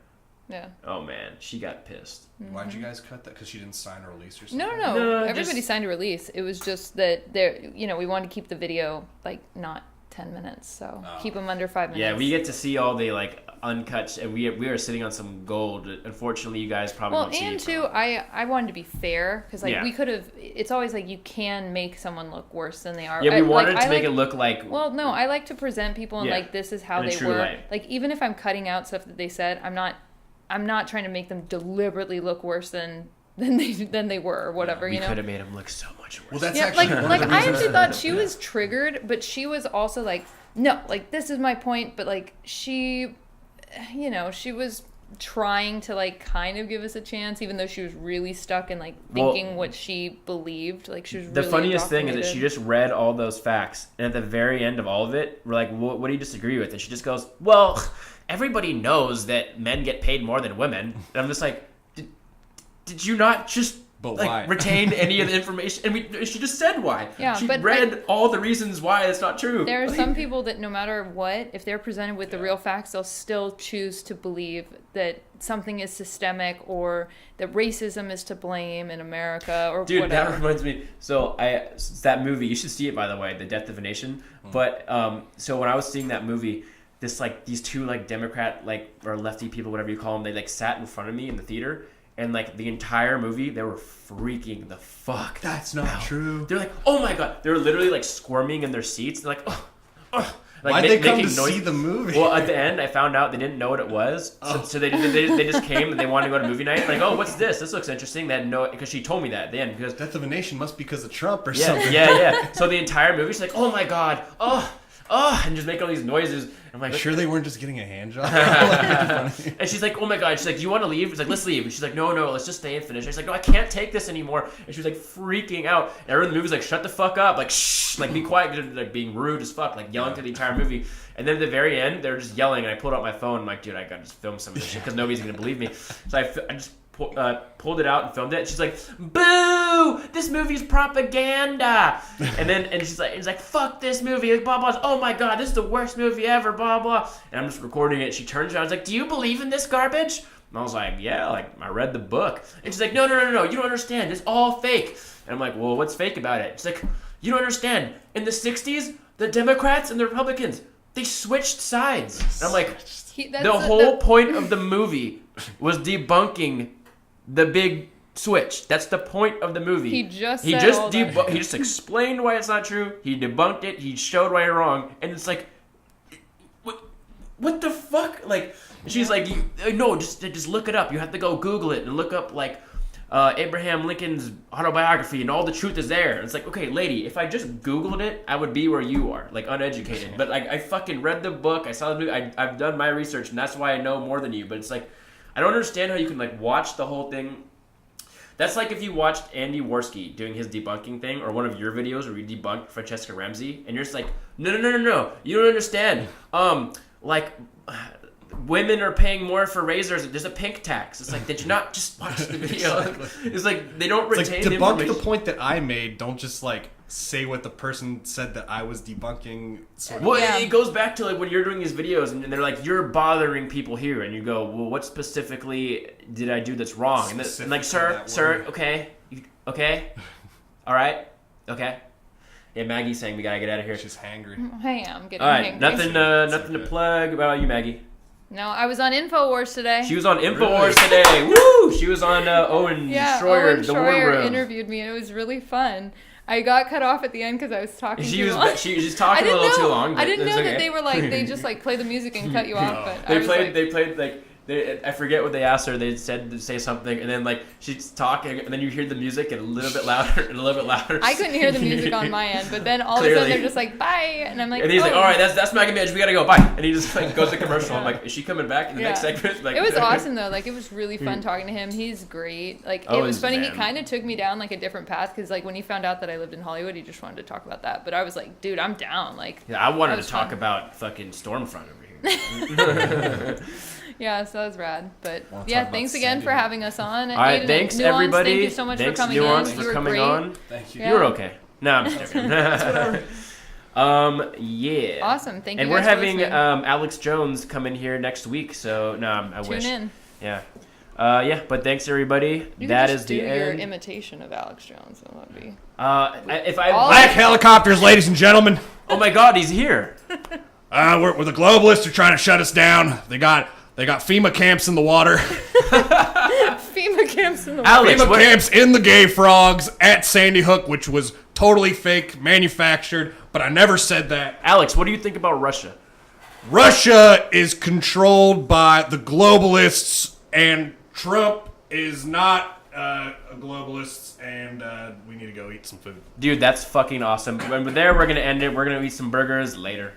Yeah. Oh man, she got pissed. Why'd you guys cut that? Because she didn't sign a release or something? No. Everybody signed a release. It was just that we wanted to keep the video like not 10 minutes, so keep them under 5 minutes. Yeah, we get to see all the like uncut, and we are sitting on some gold. Unfortunately, you guys probably won't see. Well, and too, I wanted to be fair because like we could have. It's always like you can make someone look worse than they are. Yeah, we wanted to make it look like. Well, no, I like to present people and like this is how they were. Light. Like even if I'm cutting out stuff that they said, I'm not trying to make them deliberately look worse than they were or whatever. We you know, could have made them look so much worse. Well, that's actually one like of the I reasons. actually thought she was triggered, but she was also like, no, like this is my point, but like she was trying to like kind of give us a chance, even though she was really stuck in like thinking what she believed. Like she was. The really funniest thing is that she indoctrinated. just read all those facts, and at the very end of all of it, we're like, "What do you disagree with?" And she just goes, "Well, everybody knows that men get paid more than women." And I'm just like, "Did you not just?" But like, why? retain any of the information, and she just said why. Yeah, she but read all the reasons why it's not true. There are some people that no matter what, if they're presented with the real facts, they'll still choose to believe that something is systemic or that racism is to blame in America or Dude, whatever. that reminds me. So that movie, you should see it by the way, The Death of a Nation. But so when I was seeing that movie, these two like Democrat like or lefty people, whatever you call them, they like sat in front of me in the theater. And like the entire movie, they were freaking the fuck. That's not true. They're like, oh my god. They're literally like squirming in their seats. They're like, like why'd they come to making noise. see the movie? Well, at the end, I found out they didn't know what it was. So they just came and they wanted to go to movie night. Like, oh, what's this? This looks interesting. They had no, because she told me that at the end. Because Death of a Nation must be because of Trump or yeah, something. yeah. So the entire movie, she's like, oh my god, and just making all these noises. I'm like, Sure they weren't just getting a hand job? and she's like, oh my god. She's like, do you want to leave? He's like, let's leave. And she's like, no, let's just stay and finish. And she's like, no, I can't take this anymore. And she was like freaking out. And everyone in the movie's like, shut the fuck up. Like, shh. Like, be quiet. Like, being rude as fuck. Like, yelling through the entire movie. And then at the very end, they're just yelling. And I pulled out my phone. I'm like, dude, I gotta just film some of this shit because nobody's gonna believe me. So I just pulled it out and filmed it. And she's like, boo! This movie's propaganda. And she's like, fuck this movie. Blah, blah. Oh my god, this is the worst movie ever. Blah, blah. And I'm just recording it. She turns around. I was like, do you believe in this garbage? And I was like, yeah, like I read the book. And she's like, no, you don't understand. It's all fake. And I'm like, well, what's fake about it? She's like, you don't understand. In the 60s, the Democrats and the Republicans, they switched sides. And I'm like, the whole point of the movie was debunking the big switch. That's the point of the movie. He just explained why it's not true. He debunked it. He showed why you're wrong. And it's like, what the fuck? Like, she's like, no, just look it up. You have to go Google it and look up like Abraham Lincoln's autobiography and all the truth is there. And it's like, okay, lady, if I just Googled it, I would be where you are, like uneducated. But like, I fucking read the book. I saw the movie. I've done my research, and that's why I know more than you. But it's like, I don't understand how you can like watch the whole thing. That's like if you watched Andy Worski doing his debunking thing, or one of your videos where you debunked Francesca Ramsey, and you're just like, no, you don't understand. Like, women are paying more for razors. There's a pink tax. It's like, did you not just watch the video? Exactly. It's like they don't retain It's like, debunk information. the point that I made. Don't just like say what the person said that I was debunking. Well, it goes back to like when you're doing these videos and they're like, you're bothering people here, and you go, well, what specifically did I do that's wrong? And like, sir, okay, all right, okay. Yeah, Maggie's saying we gotta get out of here. She's hangry. Hey, I'm getting all right, hangry. nothing to plug. About you, Maggie? No, I was on InfoWars today. She was on InfoWars today. Woo! She was on Owen Schroyer, Owen the War Schroyer Room. interviewed me, and it was really fun. I got cut off at the end because I was talking too long. She was just talking a little too long. I didn't know okay. that they were like, they just like play the music and cut you off. But They played like. I forget what they asked her. They said to say something, and then like she's talking, and then you hear the music and a little bit louder and a little bit louder. I couldn't hear the music on my end, but then all of a sudden they're just like, bye, and I'm like, and he's like, all right, that's Maggie Midge, we gotta go, bye. And he just like goes to commercial. I'm like, is she coming back in the next segment? Like, it was awesome though. Like it was really fun talking to him. He's great. Like it was funny. Man. He kind of took me down like a different path because like when he found out that I lived in Hollywood, he just wanted to talk about that. But I was like, dude, I'm down. Like yeah, I wanted to talk fun. about fucking Stormfront over here. Yeah, so that was rad. But Wanna yeah, talk thanks about again Sandy for Hook. having us on. All right, Aiden, thanks Nuance, everybody. Thank you so much thanks, for coming Nuance, in. for You were coming great. on. Thank you. Yeah. You were okay. No, I'm just joking. Yeah. Awesome. Thank you. And we're guys for having listening. Alex Jones come in here next week. So no, I wish. Tune in. Yeah. Yeah. But thanks everybody. You That could is just the do your end. imitation of Alex Jones. That would be. If I All Black helicopters, ladies and gentlemen. oh my God, he's here. We're the globalists are trying to shut us down. They got FEMA camps in the water. FEMA camps in the Alex, FEMA camps in the Gay Frogs at Sandy Hook, which was totally fake, manufactured, but I never said that. Alex, what do you think about Russia? Russia is controlled by the globalists, and Trump is not a globalist, and we need to go eat some food. Dude, that's fucking awesome. When we're there, we're gonna end it. We're gonna eat some burgers later.